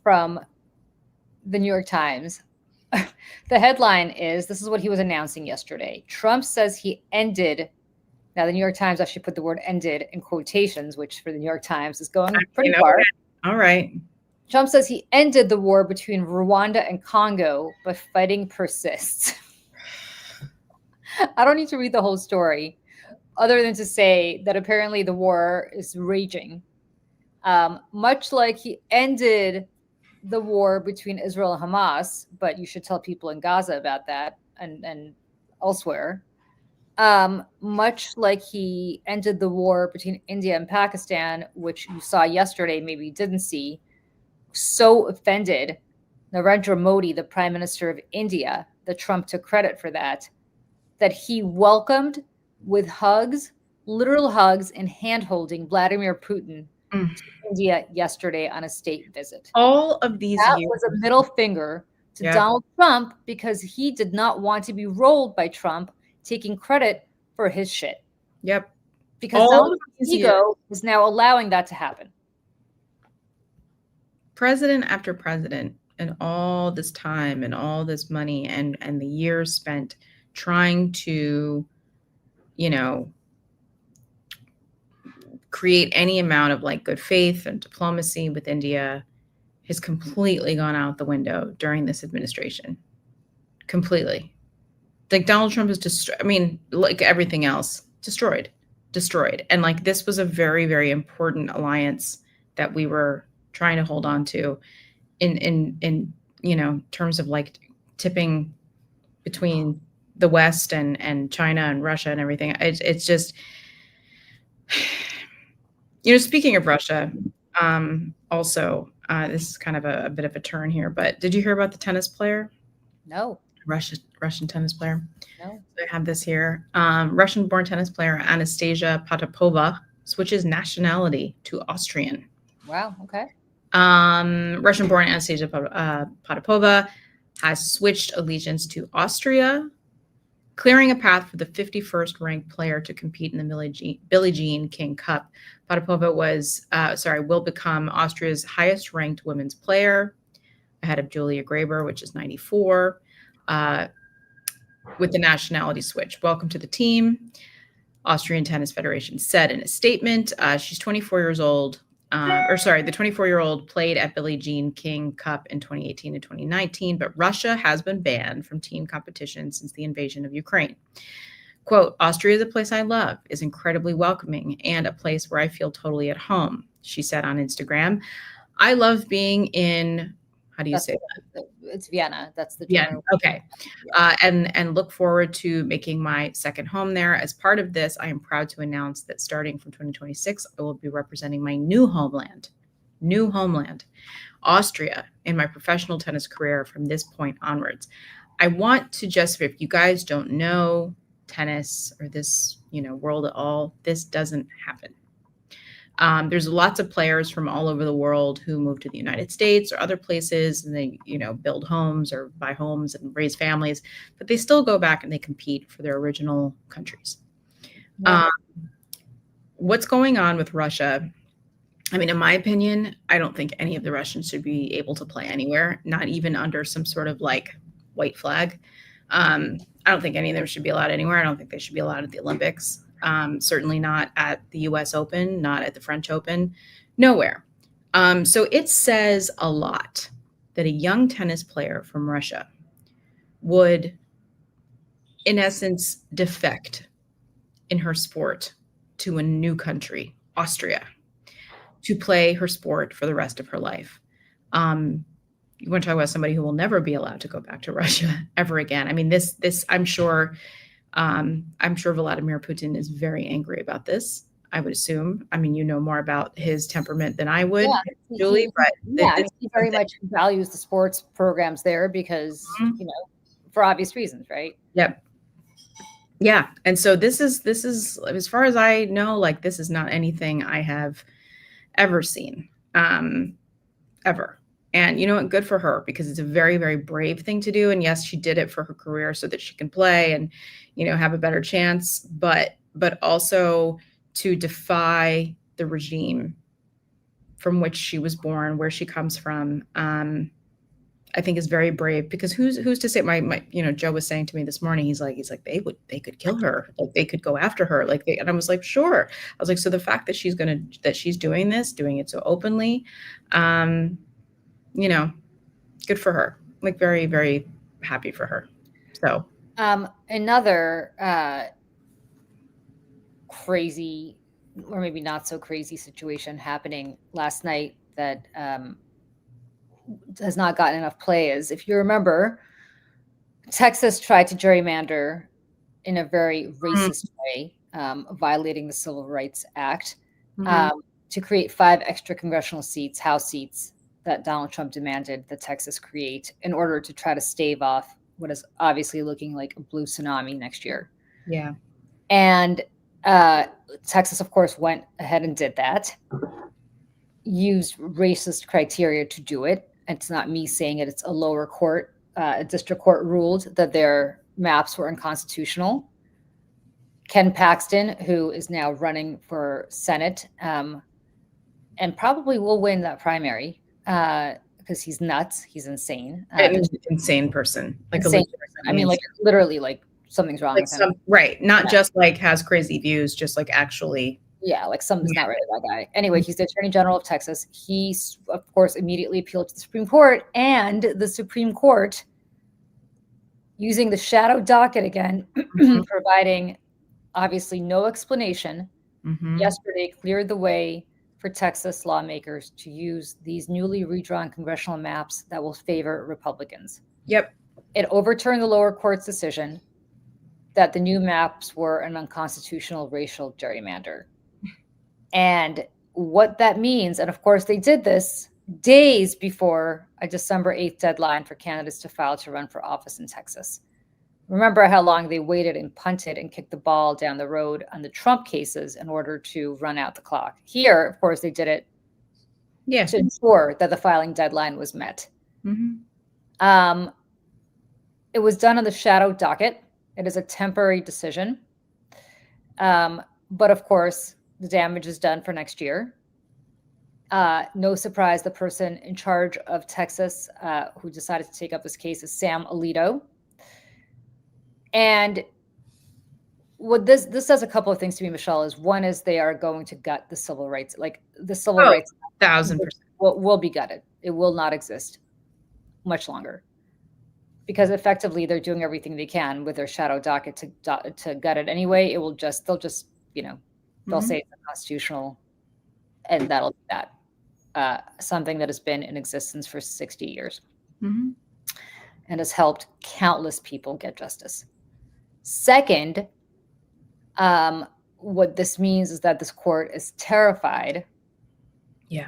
from the New York Times. The headline is, this is what he was announcing yesterday. Trump says he ended. Now, the New York Times actually put the word ended in quotations, which for the New York Times is going pretty far. All right. Trump says he ended the war between Rwanda and Congo, but fighting persists. I don't need to read the whole story, other than to say that apparently the war is raging. much like he ended the war between Israel and Hamas, but you should tell people in Gaza about that and elsewhere. Much like he ended the war between India and Pakistan, which you saw yesterday, maybe you didn't see, so offended Narendra Modi, the Prime Minister of India, that Trump took credit for that, that he welcomed with hugs, literal hugs and hand holding Vladimir Putin to India yesterday on a state visit. All of these That years. was a middle finger to Donald Trump because he did not want to be rolled by Trump taking credit for his shit. Yep. Because Donald Trump's ego is now allowing that to happen. President after president, and all this time and all this money and the years spent trying to, you know, create any amount of like good faith and diplomacy with India has completely gone out the window during this administration. Completely. Like Donald Trump is destroyed. I mean, like everything else, destroyed. And like this was a very, very important alliance that we were trying to hold on to in you know, terms of like tipping between the West and China and Russia and everything. It's just, you know, speaking of Russia, also, this is kind of a bit of a turn here, but did you hear about the tennis player? No. Russian tennis player. No. So I have this here. Russian-born tennis player Anastasia Potapova switches nationality to Austrian. Wow. Okay. Russian-born Anastasia Potapova has switched allegiance to Austria, clearing a path for the 51st ranked player to compete in the Billie Jean King Cup. Potapova will become Austria's highest ranked women's player, ahead of Julia Graber, which is 94, with the nationality switch. Welcome to the team, Austrian Tennis Federation said in a statement. She's 24 years old. The 24-year-old played at Billie Jean King Cup in 2018 and 2019, but Russia has been banned from team competition since the invasion of Ukraine. Quote, Austria is a place I love, is incredibly welcoming, and a place where I feel totally at home, she said on Instagram. I love being in, how do you say that? It's Vienna. That's the Vienna. Okay. And look forward to making my second home there. As part of this, I am proud to announce that starting from 2026, I will be representing my new homeland, Austria, in my professional tennis career from this point onwards. I want to just, if you guys don't know tennis or this, you know, world at all, this doesn't happen. There's lots of players from all over the world who move to the United States or other places, and they, you know, build homes or buy homes and raise families, but they still go back and they compete for their original countries. Yeah. What's going on with Russia? I mean, in my opinion, I don't think any of the Russians should be able to play anywhere, not even under some sort of like white flag. I don't think any of them should be allowed anywhere. I don't think they should be allowed at the Olympics. Certainly not at the US Open, not at the French Open, nowhere. So it says a lot that a young tennis player from Russia would, in essence, defect in her sport to a new country, Austria, to play her sport for the rest of her life. You want to talk about somebody who will never be allowed to go back to Russia ever again. I mean, this I'm sure Vladimir Putin is very angry about this. I would assume. I mean, you know more about his temperament than I would, Julie. He very much values the sports programs there because, you know, for obvious reasons, right? Yep. Yeah, and so this is as far as I know, like this is not anything I have ever seen, ever. And you know what? Good for her, because it's a very, very brave thing to do. And yes, she did it for her career so that she can play and, you know, have a better chance. But also to defy the regime from which she was born, where she comes from, I think is very brave. Because who's to say? My you know, Joe was saying to me this morning, he's like they could kill her, like they could go after her, like and I was like, sure. I was like, so the fact that she's doing it so openly, you know, good for her. Like very, very happy for her. So another crazy or maybe not so crazy situation happening last night that has not gotten enough play is, if you remember, Texas tried to gerrymander in a very racist way, violating the Civil Rights Act, to create 5 extra congressional seats, House seats, that Donald Trump demanded that Texas create in order to try to stave off what is obviously looking like a blue tsunami next year. Yeah. And Texas, of course, went ahead and did that, used racist criteria to do it. It's not me saying it, it's a lower court, a district court ruled that their maps were unconstitutional. Ken Paxton, who is now running for Senate, and probably will win that primary, because he's nuts, he's insane. An insane person. Like insane person. I mean, like literally, like something's wrong with him. Right. Not just like has crazy views, just like actually. Yeah, like something's not right with that guy. Anyway, he's the Attorney General of Texas. He, of course, immediately appealed to the Supreme Court, and the Supreme Court, using the shadow docket again, providing obviously no explanation, yesterday cleared the way for Texas lawmakers to use these newly redrawn congressional maps that will favor Republicans. Yep. It overturned the lower court's decision that the new maps were an unconstitutional racial gerrymander. And what that means, and of course they did this days before a December 8th deadline for candidates to file to run for office in Texas. Remember how long they waited and punted and kicked the ball down the road on the Trump cases in order to run out the clock. Here, of course, they did it to ensure that the filing deadline was met. It was done on the shadow docket. It is a temporary decision. But of course, the damage is done for next year. No surprise, the person in charge of Texas who decided to take up this case is Sam Alito. And what this does a couple of things to me, Michelle, is one is they are going to gut the civil rights, like the civil rights 1,000% will be gutted. It will not exist much longer, because effectively they're doing everything they can with their shadow docket to gut it anyway. They'll just they'll say it's unconstitutional, and that'll be that. Something that has been in existence for 60 years and has helped countless people get justice. Second, what this means is that this court is terrified,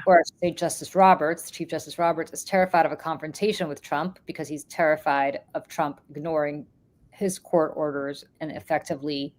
or I should say Justice Roberts, Chief Justice Roberts, is terrified of a confrontation with Trump, because he's terrified of Trump ignoring his court orders and effectively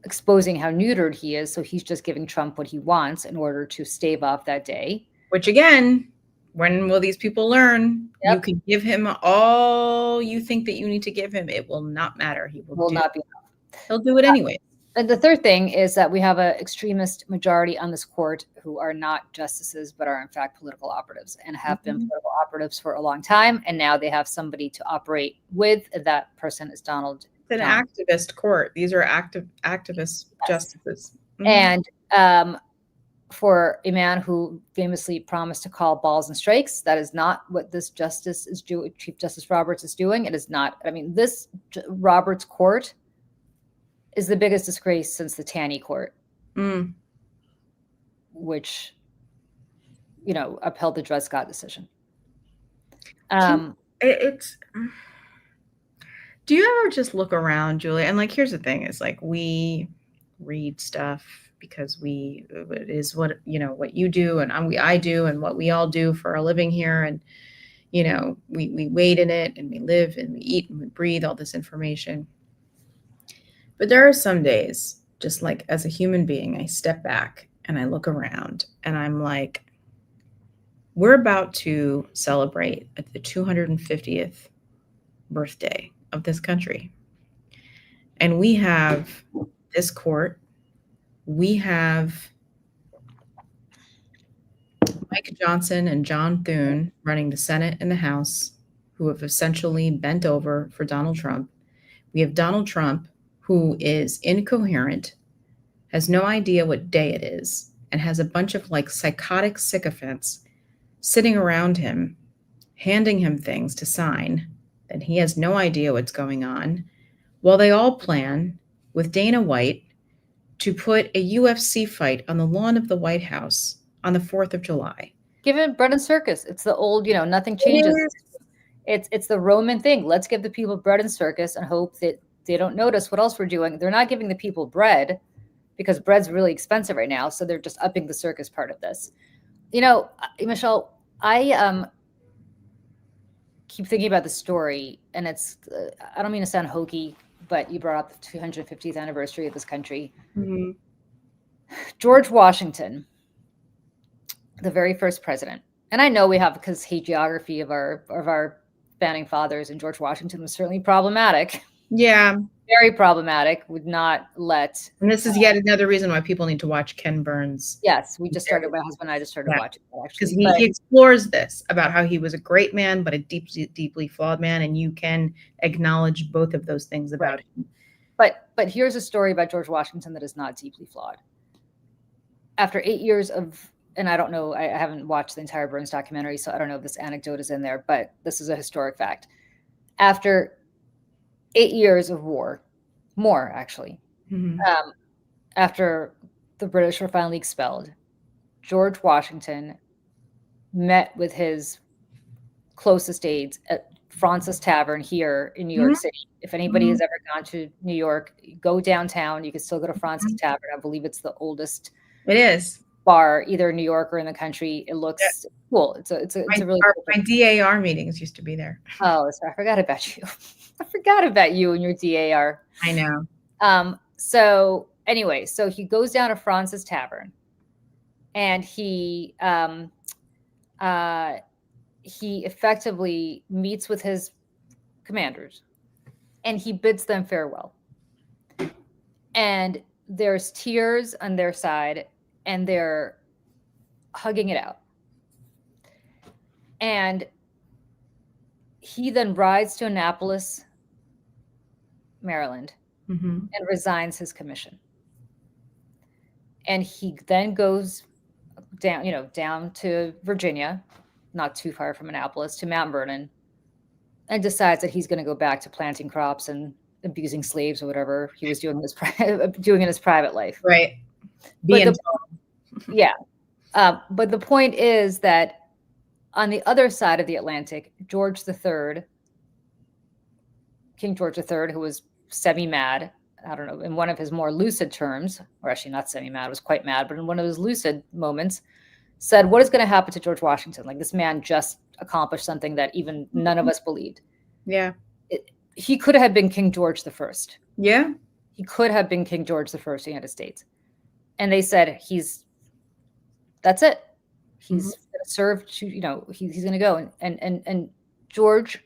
exposing how neutered he is. So he's just giving Trump what he wants in order to stave off that day. Which again, when will these people learn? You can give him all you think that you need to give him. It will not matter. He will not be enough. He'll do it anyway. And the third thing is that we have an extremist majority on this court who are not justices, but are in fact political operatives, and have been political operatives for a long time. And now they have somebody to operate with. That person is Donald. It's an activist court. These are activist justices. And for a man who famously promised to call balls and strikes, that is not what this justice is doing. Chief Justice Roberts is doing. It is not. I mean, this Roberts court is the biggest disgrace since the Taney court, which, upheld the Dred Scott decision. Do you ever just look around, Julie? And here's the thing: is we read stuff because it is what you do, and I do, and what we all do for a living here, and we wade in it, and we live, and we eat, and we breathe all this information. But there are some days, just like as a human being, I step back and I look around, and I'm like, we're about to celebrate the 250th birthday of this country. And we have this court, we have Mike Johnson and John Thune running the Senate and the House, who have essentially bent over for Donald Trump. We have Donald Trump, who is incoherent, has no idea what day it is, and has a bunch of psychotic sycophants sitting around him, handing him things to sign, and he has no idea what's going on, while they all plan with Dana White to put a UFC fight on the lawn of the White House on the 4th of July. Give it bread and circus. It's the old, nothing changes. It's the Roman thing. Let's give the people bread and circus and hope that they don't notice what else we're doing. They're not giving the people bread because bread's really expensive right now. So they're just upping the circus part of this. Michelle, I keep thinking about the story, and it's, I don't mean to sound hokey, but you brought up the 250th anniversary of this country. Mm-hmm. George Washington, the very first president. And I know we have, because hagiography of our founding fathers, and George Washington was certainly problematic. Yeah. Very problematic, would not let. And this is yet another reason why people need to watch Ken Burns. Yes, we just started, my husband and I just started watching that, actually. Because he explores this about how he was a great man, but a deeply, deeply flawed man. And you can acknowledge both of those things about him. But here's a story about George Washington that is not deeply flawed. After 8 years of, and I don't know, I haven't watched the entire Burns documentary, so I don't know if this anecdote is in there, but this is a historic fact. After 8 years of war, more actually, after the British were finally expelled, George Washington met with his closest aides at Francis Tavern here in New York City. If anybody has ever gone to New York, go downtown. You can still go to Francis Tavern. I believe it's the oldest. It is. Bar, either in New York or in the country. It looks cool. It's a really cool my DAR meetings used to be there. Oh, sorry, I forgot about you. I forgot about you and your DAR. I know. So anyway, so he goes down to Francis Tavern, and he effectively meets with his commanders, and he bids them farewell. And there's tears on their side, and they're hugging it out. And he then rides to Annapolis, Maryland, and resigns his commission. And he then goes down to Virginia, not too far from Annapolis, to Mount Vernon, and decides that he's going to go back to planting crops and abusing slaves or whatever he was doing in his private life. Right. But the point is that on the other side of the Atlantic, George III, King George III, who was semi-mad, I don't know, in one of his more lucid terms, or actually not semi-mad, was quite mad, but in one of his lucid moments, said, what is going to happen to George Washington? Like, this man just accomplished something that even none of us believed. Yeah. He could have been King George I. Yeah. He could have been King George I of the United States. And they said, that's it. He's going to serve to, he's going to go. And George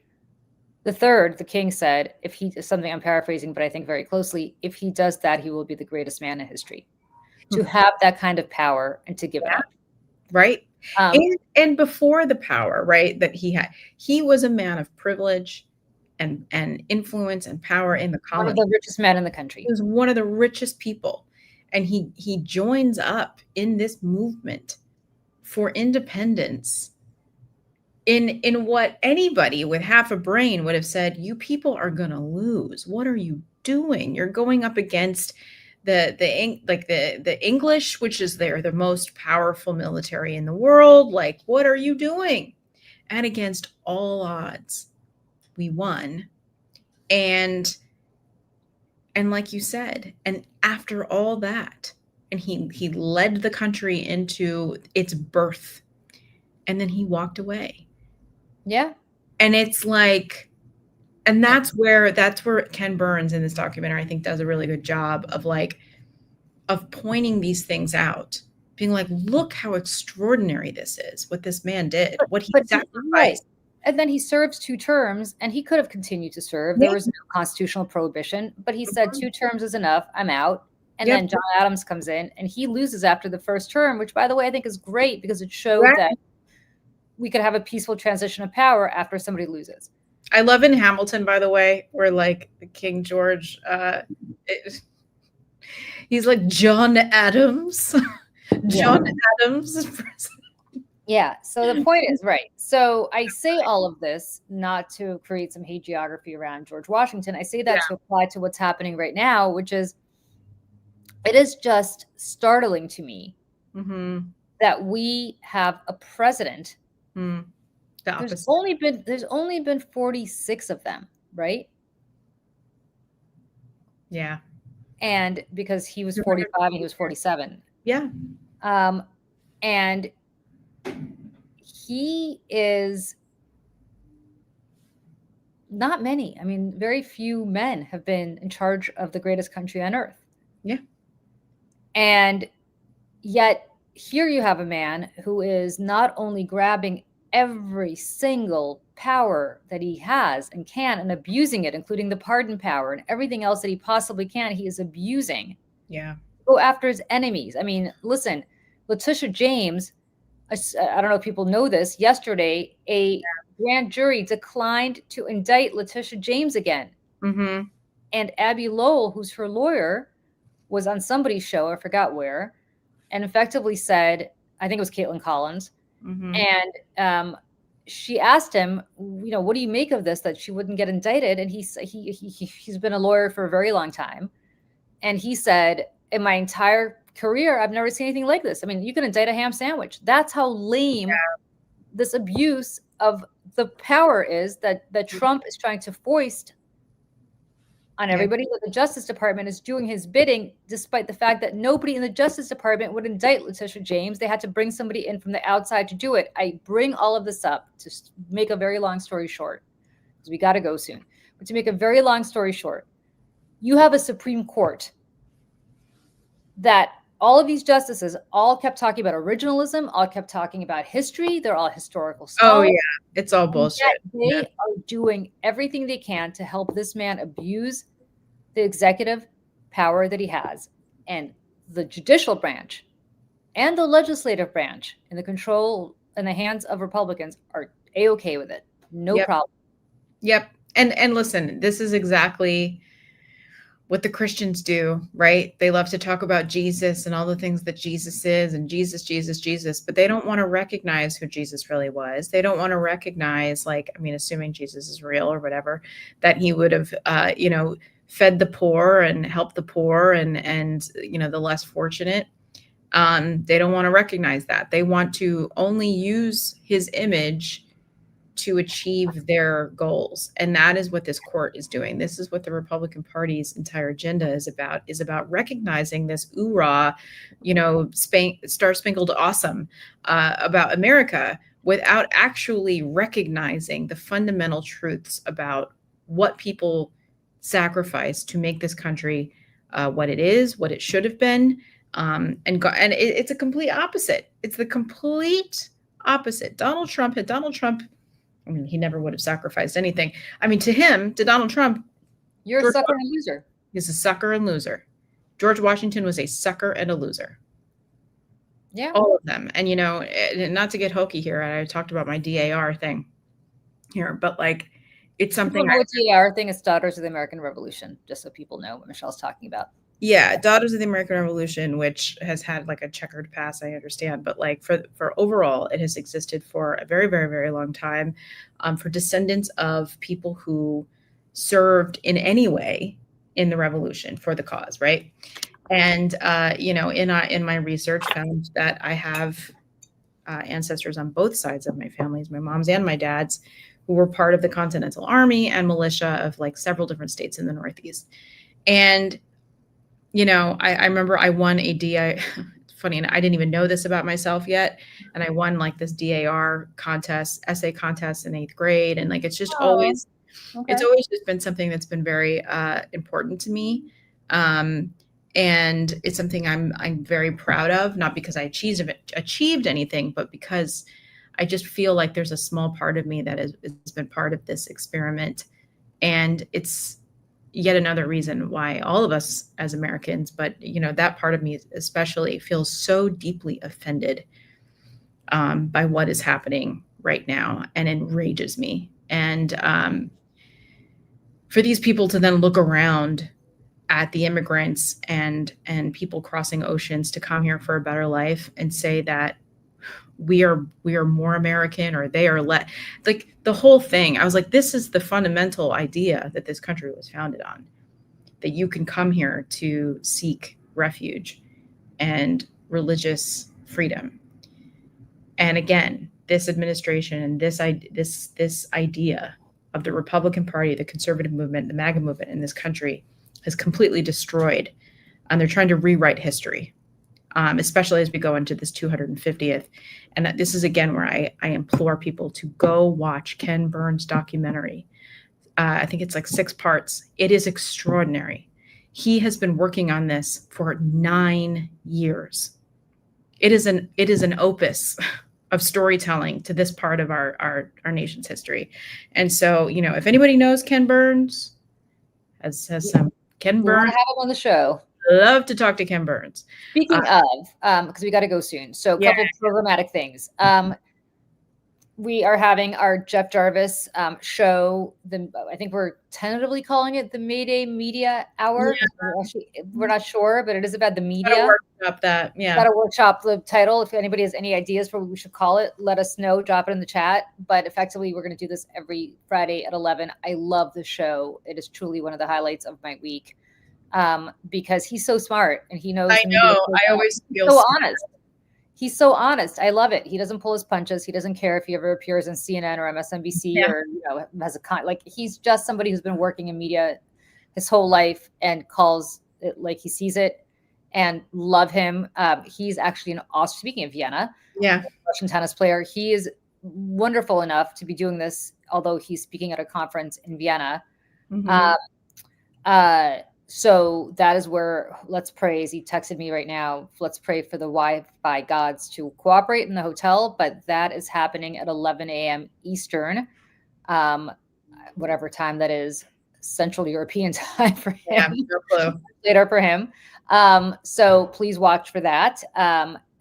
III, the king, said, if he does something, I'm paraphrasing, but I think very closely, if he does that, he will be the greatest man in history. To have that kind of power and to give it up. Right. And before the power, right, that he had, he was a man of privilege and influence and power in the colony. One of the richest men in the country. He was one of the richest people. And he joins up in this movement for independence in what anybody with half a brain would have said, you people are going to lose. What are you doing? You're going up against the English, which is the most powerful military in the world. Like, what are you doing? And against all odds, we won. And like you said, and after all that, and he led the country into its birth, and then he walked away. Yeah. And it's like, and that's where Ken Burns in this documentary, I think, does a really good job of pointing these things out, being like, look how extraordinary this is, what this man did, what he sacrificed. Right. And then he serves 2 terms, and he could have continued to serve. There was no constitutional prohibition, but he said 2 terms is enough. I'm out. And then John Adams comes in, and he loses after the first term, which, by the way, I think is great because it showed that we could have a peaceful transition of power after somebody loses. I love in Hamilton, by the way, where King George, he's like John Adams. John Adams is president. Yeah. So the point is, right. So I say all of this not to create some hagiography around George Washington. I say that to apply to what's happening right now, which is It is just startling to me Mm-hmm. that we have a president. Mm. The There's opposite. only been 46 of them, right? Yeah. And because he was You're right. 45 and he was 47. Yeah. Um, and he is not many. I mean, very few men have been in charge of the greatest country on earth. Yeah. And yet, here you have a man who is not only grabbing every single power that he has and can and abusing it, including the pardon power and everything else that he possibly can, he is abusing. Yeah. Go after his enemies. I mean, listen, Letitia James, I don't know if people know this, yesterday, a grand jury declined to indict Letitia James again. Mm-hmm. And Abby Lowell, who's her lawyer, was on somebody's show, I forgot where, and effectively said, I think it was Caitlin Collins, Mm-hmm. and she asked him, what do you make of this, that she wouldn't get indicted? And he's been a lawyer for a very long time. And he said, in my entire career, I've never seen anything like this. I mean, you can indict a ham sandwich. That's how lame this abuse of the power is that Trump is trying to foist on everybody, that the Justice Department is doing his bidding, despite the fact that nobody in the Justice Department would indict Letitia James. They had to bring somebody in from the outside to do it. I bring all of this up to make a very long story short, because we got to go soon. But to make a very long story short, you have a Supreme Court that all of these justices all kept talking about originalism, all kept talking about history. They're all historical scholars. Oh, yeah. It's all bullshit. They are doing everything they can to help this man abuse the executive power that he has. And the judicial branch and the legislative branch in the control in the hands of Republicans are A-okay with it. No problem. Yep. And listen, this is exactly what the Christians do, right? They love to talk about Jesus and all the things that Jesus is and Jesus, Jesus, Jesus, but they don't want to recognize who Jesus really was. They don't want to recognize, like, I mean, assuming Jesus is real or whatever, that he would have, fed the poor and helped the poor and the less fortunate. They don't want to recognize that. They want to only use his image to achieve their goals. And that is what this court is doing. This is what the Republican Party's entire agenda is about recognizing this oorah, Star Spangled Awesome about America without actually recognizing the fundamental truths about what people sacrifice to make this country what it is, what it should have been. It's a complete opposite. It's the complete opposite. Donald Trump, I mean, he never would have sacrificed anything. I mean, to Donald Trump, you're a sucker and a loser. He's a sucker and loser. George Washington was a sucker and a loser. Yeah. All of them. And, not to get hokey here, I talked about my DAR thing here, but like, it's something. DAR thing is Daughters of the American Revolution, just so people know what Michelle's talking about. Yeah, Daughters of the American Revolution, which has had like a checkered past, I understand, but like for overall, it has existed for a very, very, very long time, for descendants of people who served in any way in the revolution for the cause, right? And in my research, found that I have ancestors on both sides of my families, my mom's and my dad's, who were part of the Continental Army and militia of like several different states in the Northeast, and I remember I won a DI. It's funny, and I didn't even know this about myself yet. And I won like this DAR essay contest in 8th grade. And like, it's just always just been something that's been very important to me. And it's something I'm very proud of, not because I achieved anything, but because I just feel like there's a small part of me that has been part of this experiment. And it's yet another reason why all of us as Americans, but that part of me especially, feels so deeply offended by what is happening right now and enrages me. And for these people to then look around at the immigrants and people crossing oceans to come here for a better life and say that we are more American or they are less, like the whole thing. I was like, this is the fundamental idea that this country was founded on, that you can come here to seek refuge and religious freedom. And again, this administration and this idea of the Republican Party, the conservative movement, the MAGA movement in this country has completely destroyed, and they're trying to rewrite history, especially as we go into this 250th. And this is, again, where I implore people to go watch Ken Burns' documentary. I think it's like 6 parts. It is extraordinary. He has been working on this for 9 years. It is an opus of storytelling to this part of our nation's history. And so, if anybody knows Ken Burns, has some Ken Burns, have him on the show. Love to talk to Ken Burns. Speaking of, because we got to go soon. So a couple of programmatic things. We are having our Jeff Jarvis show. I think we're tentatively calling it the Mayday Media Hour. Yeah. We're not sure, but it is about the media. Gotta workshop that. Yeah. Got to workshop the title. If anybody has any ideas for what we should call it, let us know. Drop it in the chat. But effectively, we're going to do this every Friday at 11. I love the show. It is truly one of the highlights of my week because he's so smart and he knows. I know. I always feel so honest. He's so honest. I love it. He doesn't pull his punches. He doesn't care if he ever appears on CNN or MSNBC or has a he's just somebody who's been working in media his whole life and calls it like he sees it. And love him. He's actually an awesome. Speaking of Vienna, Russian tennis player. He is wonderful enough to be doing this, although he's speaking at a conference in Vienna. Mm-hmm. So that is where let's pray. As he texted me right now, let's pray for the Wi-Fi gods to cooperate in the hotel. But that is happening at 11 a.m. Eastern, whatever time that is, Central European time for him. Yeah, no clue. Later for him. So please watch for that.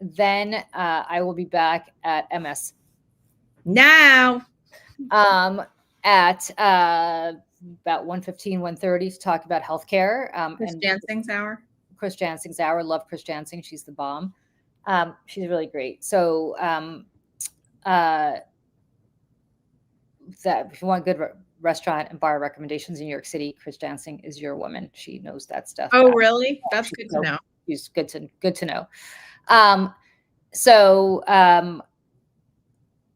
Then I will be back at MS now at about 1:15, 1:30 to talk about healthcare. Chris Jansing's hour. Chris Jansing's hour. Love Chris Jansing. She's the bomb. She's really great. So that if you want good restaurant and bar recommendations in New York City, Chris Jansing is your woman. She knows that stuff. Oh, really? That's good to know. She's good to know. So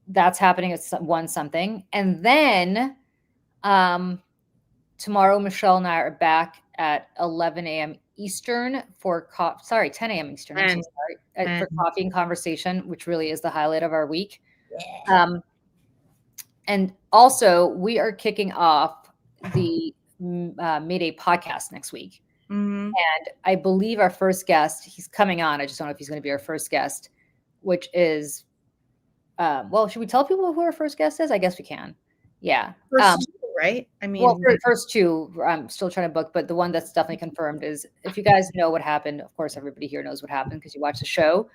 that's happening at 1 something. And then tomorrow, Michelle and I are back at 11 a.m. Eastern for 10 a.m. Eastern. I'm so sorry, for coffee and conversation, which really is the highlight of our week. Yeah. And also, we are kicking off the Mayday podcast next week. Mm-hmm. And I believe our first guest, he's coming on. I just don't know if he's going to be our first guest, which is, should we tell people who our first guest is? I guess we can. Yeah. Right? I mean, first 2, I'm still trying to book, but the one that's definitely confirmed is, if you guys know what happened, of course, everybody here knows what happened because you watched the show.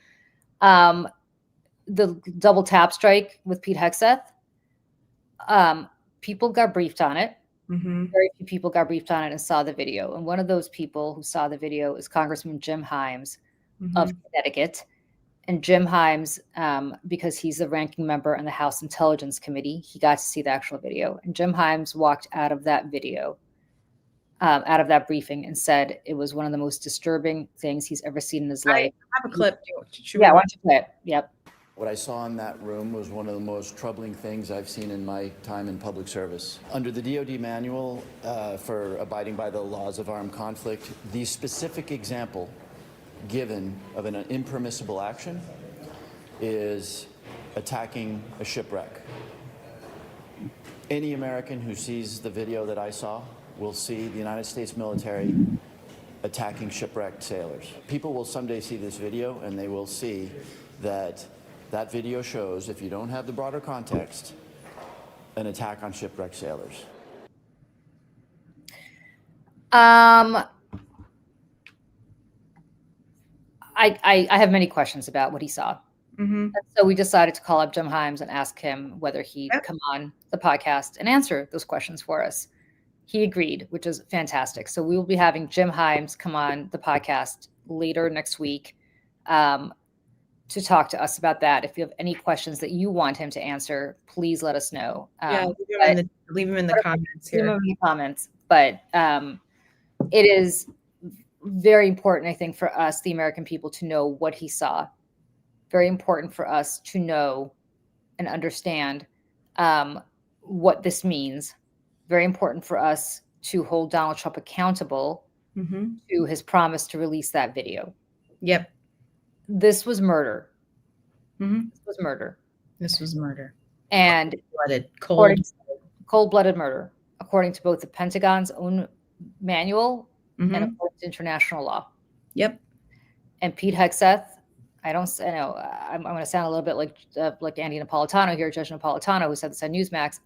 The double tap strike with Pete Hegseth. People got briefed on it. Mm-hmm. Very few people got briefed on it and saw the video. And one of those people who saw the video is Congressman Jim Himes of Connecticut. And Jim Himes, because he's the ranking member on the House Intelligence Committee, he got to see the actual video. And Jim Himes walked out of that video, out of that briefing, and said it was one of the most disturbing things he's ever seen in his life. I have a clip. Why don't you play it? Yep. What I saw in that room was one of the most troubling things I've seen in my time in public service. Under the DoD manual for abiding by the laws of armed conflict, the specific example given of an impermissible action is attacking a shipwreck. Any American who sees the video that I saw will see the United States military attacking shipwrecked sailors. People will someday see this video and they will see that that video shows, if you don't have the broader context, an attack on shipwrecked sailors. I have many questions about what he saw. Mm-hmm. So we decided to call up Jim Himes and ask him whether he'd come on the podcast and answer those questions for us. He agreed, which is fantastic. So we will be having Jim Himes come on the podcast later next week to talk to us about that. If you have any questions that you want him to answer, please let us know. Leave them in the comments here. Leave them in the comments. But it is very important, I think, for us, the American people, to know what he saw. Very important for us to know and understand what this means. Very important for us to hold Donald Trump accountable to his promise to release that video. Yep. This was murder. This was murder. This was murder. And cold-blooded murder, according to both the Pentagon's own manual and according to international law. Yep. And Pete Hegseth, I know I'm going to sound a little bit like Andy Napolitano here, Judge Napolitano, who said this on Newsmax.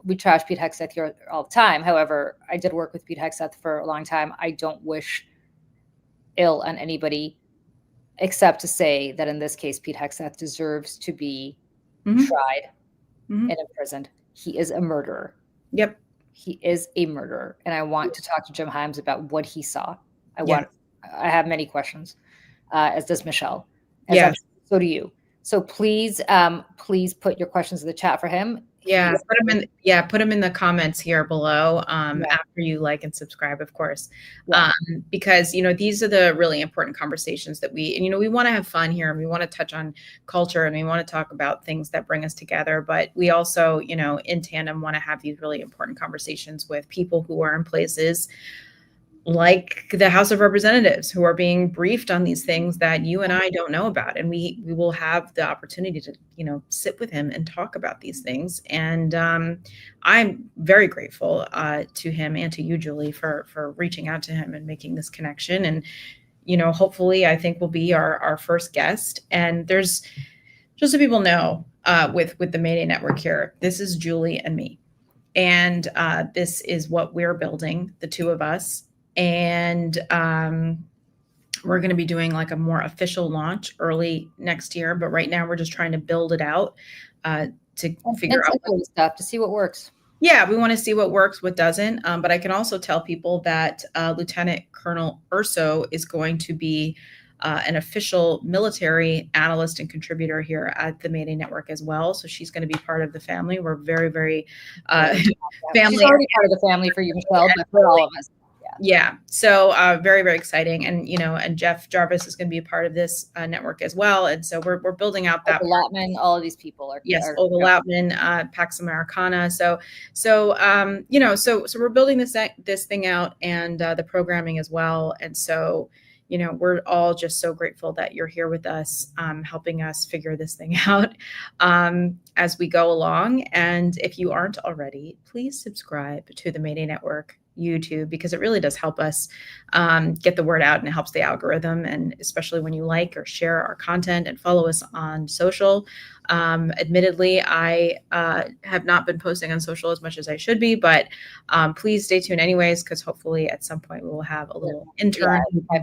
We trash Pete Hegseth here all the time. However, I did work with Pete Hegseth for a long time. I don't wish ill on anybody, except to say that in this case, Pete Hegseth deserves to be tried and imprisoned. He is a murderer. Yep. He is a murderer. And I want to talk to Jim Himes about what he saw. I have many questions, as does Michelle. So do you. So please put your questions in the chat for him. Yeah, put them in the comments here below after you like and subscribe, of course, because these are the really important conversations that we want to have fun here, and we want to touch on culture, and we want to talk about things that bring us together. But we also, in tandem, want to have these really important conversations with people who are in places like the House of Representatives, who are being briefed on these things that you and I don't know about. And we will have the opportunity to, sit with him and talk about these things. And I'm very grateful to him and to you, Julie, for reaching out to him and making this connection. And, hopefully I think will be our first guest. And there's, just so people know, with the Mayday Network here, this is Julie and me. And this is what we're building, the two of us. And we're going to be doing like a more official launch early next year. But right now we're just trying to build it out to figure out stuff, to see what works. Yeah, we want to see what works, what doesn't. But I can also tell people that Lieutenant Colonel Urso is going to be an official military analyst and contributor here at the Mayday Network as well. So she's going to be part of the family. We're very, very family. She's already part of the family for you, Michelle, but for all of us. Yeah. So very, very exciting. And, and Jeff Jarvis is going to be a part of this network as well. And so we're building out that. Latman, all of these people are. Yes. Olga Latman, Pax Americana. So we're building this thing out, and the programming as well. And so, we're all just so grateful that you're here with us, helping us figure this thing out as we go along. And if you aren't already, please subscribe to the Mayday Network YouTube, because it really does help us get the word out, and it helps the algorithm. And especially when you like or share our content and follow us on social. Admittedly, I have not been posting on social as much as I should be, but please stay tuned anyways, because hopefully at some point we will have a little intern. I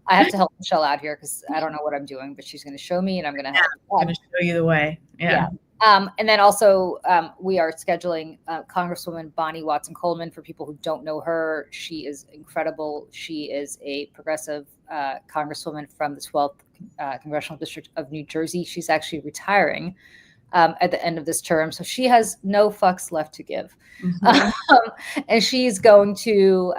have to help Michelle out here, because I don't know what I'm doing, but she's going to show me, and I'm going to help. I'm going to show you the way. Yeah. And then also we are scheduling Congresswoman Bonnie Watson Coleman. For people who don't know her, she is incredible. She is a progressive Congresswoman from the 12th Congressional District of New Jersey. She's actually retiring at the end of this term, so she has no fucks left to give. And she's going to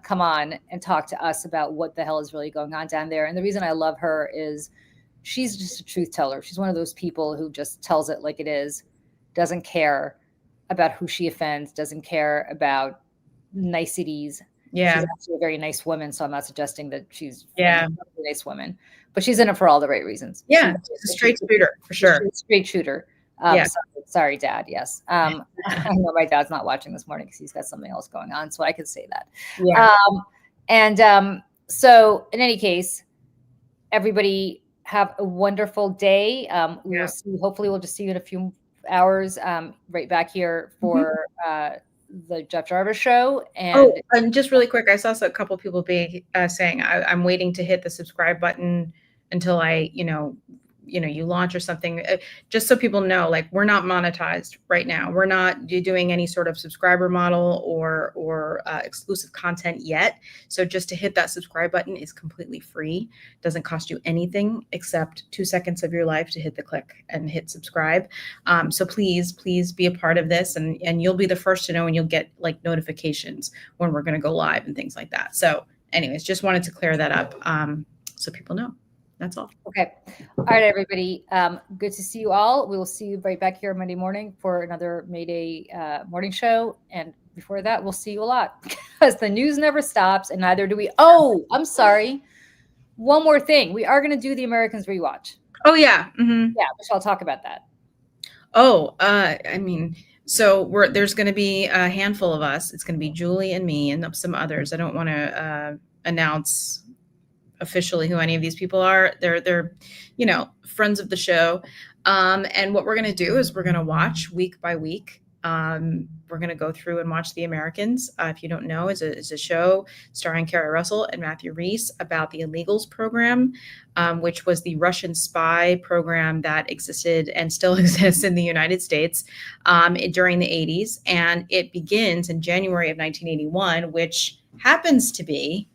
come on and talk to us about what the hell is really going on down there. And the reason I love her is she's just a truth teller. She's one of those people who just tells it like it is, doesn't care about who she offends, doesn't care about niceties. Yeah. She's actually a very nice woman, so I'm not suggesting that she's a nice woman, but she's in it for all the right reasons. Yeah, she's a straight shooter, for sure. She's a straight shooter. Sorry, Dad. Yes. I know my dad's not watching this morning because he's got something else going on, so I can say that. Yeah. So in any case, everybody have a wonderful day. We'll see. Hopefully, we'll just see you in a few hours. Right back here for the Jeff Jarvis show. And just really quick, I saw a couple of people saying I'm waiting to hit the subscribe button until I, you launch or something, just so people know, like, we're not monetized right now. We're not doing any sort of subscriber model or exclusive content yet. So just to hit that subscribe button is completely free. Doesn't cost you anything except 2 seconds of your life to hit the click and hit subscribe. So please be a part of this, and you'll be the first to know, and you'll get like notifications when we're going to go live and things like that. So anyways, just wanted to clear that up so people know. That's all. Okay. All right, everybody. Good to see you all. We will see you right back here Monday morning for another Mayday morning show. And before that, we'll see you a lot because the news never stops, and neither do we. Oh, I'm sorry. One more thing. We are going to do the Americans rewatch. Oh, yeah. Mm-hmm. Yeah, we shall talk about that. Oh, I mean, so there's going to be a handful of us. It's going to be Julie and me and some others. I don't want to announce officially who any of these people are. They're friends of the show. And what we're going to do is we're going to watch week by week. We're going to go through and watch The Americans. If you don't know, is a show starring Kerry Russell and Matthew Rhys about the Illegals program, which was the Russian spy program that existed and still exists in the United States during the 80s. And it begins in January of 1981, which happens to be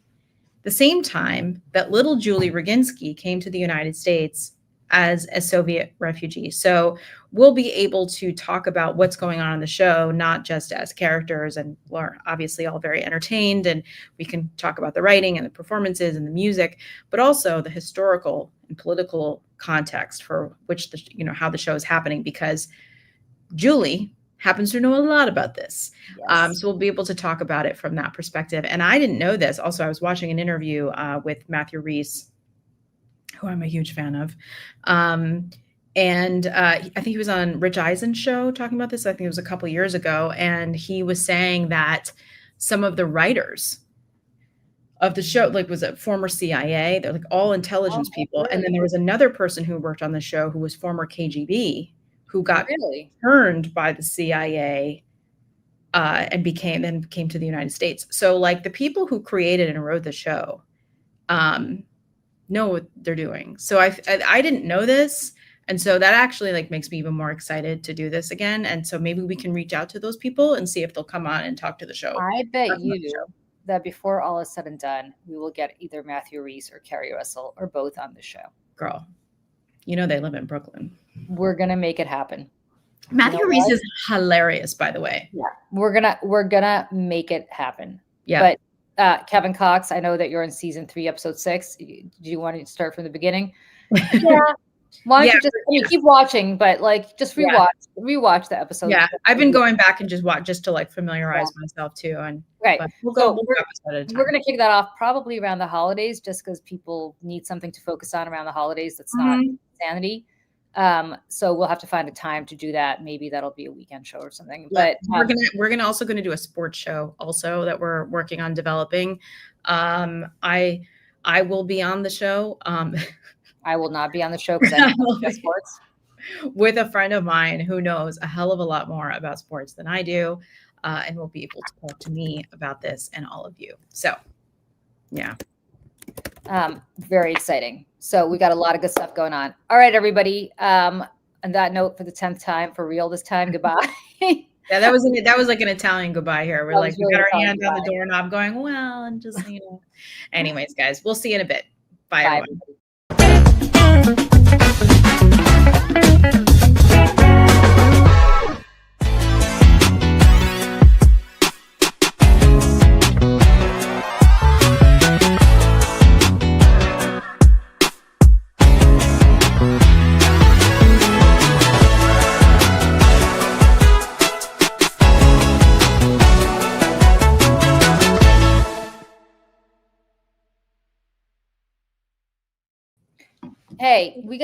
the same time that little Julie Roginski came to the United States as a Soviet refugee. So we'll be able to talk about what's going on in the show, not just as characters, and we're obviously all very entertained, and we can talk about the writing and the performances and the music, but also the historical and political context for which how the show is happening, because Julie happens to know a lot about this. Yes. So we'll be able to talk about it from that perspective. And I didn't know this. Also, I was watching an interview with Matthew Rhys, who I'm a huge fan of. And I think he was on Rich Eisen's show talking about this. I think it was a couple years ago. And he was saying that some of the writers of the show, like, was a former CIA. They're like all intelligence people. Really? And then there was another person who worked on the show who was former KGB, who got turned by the CIA and came to the United States. So like the people who created and wrote the show know what they're doing. So I didn't know this. And so that actually like makes me even more excited to do this again. And so maybe we can reach out to those people and see if they'll come on and talk to the show. I bet you that before all is said and done, we will get either Matthew Rhys or Kerry Russell or both on the show. Girl, they live in Brooklyn. We're going to make it happen. Matthew Rhys is hilarious, by the way. Yeah. We're gonna make it happen. Yeah. But Kevin Cox, I know that you're in season 3, episode 6. Do you want to start from the beginning? Yeah. Why don't you just keep watching, but like just rewatch the episode. Yeah. I've been going back and just to like familiarize myself too. And right. We're gonna kick that off probably around the holidays, just because people need something to focus on around the holidays. That's not insanity. So we'll have to find a time to do that. Maybe that'll be a weekend show or something. But we're gonna do a sports show also that we're working on developing. I will be on the show. I will not be on the show because I don't know sports. With a friend of mine who knows a hell of a lot more about sports than I do, and will be able to talk to me about this and all of you. So, yeah. Very exciting. So we got a lot of good stuff going on. All right, everybody. On that note, for the 10th time, for real this time, goodbye. Yeah, that was like an Italian goodbye here. We're like, we got our hand on the doorknob going, well, and just, Anyways, guys, we'll see you in a bit. Bye everyone. Hey, we got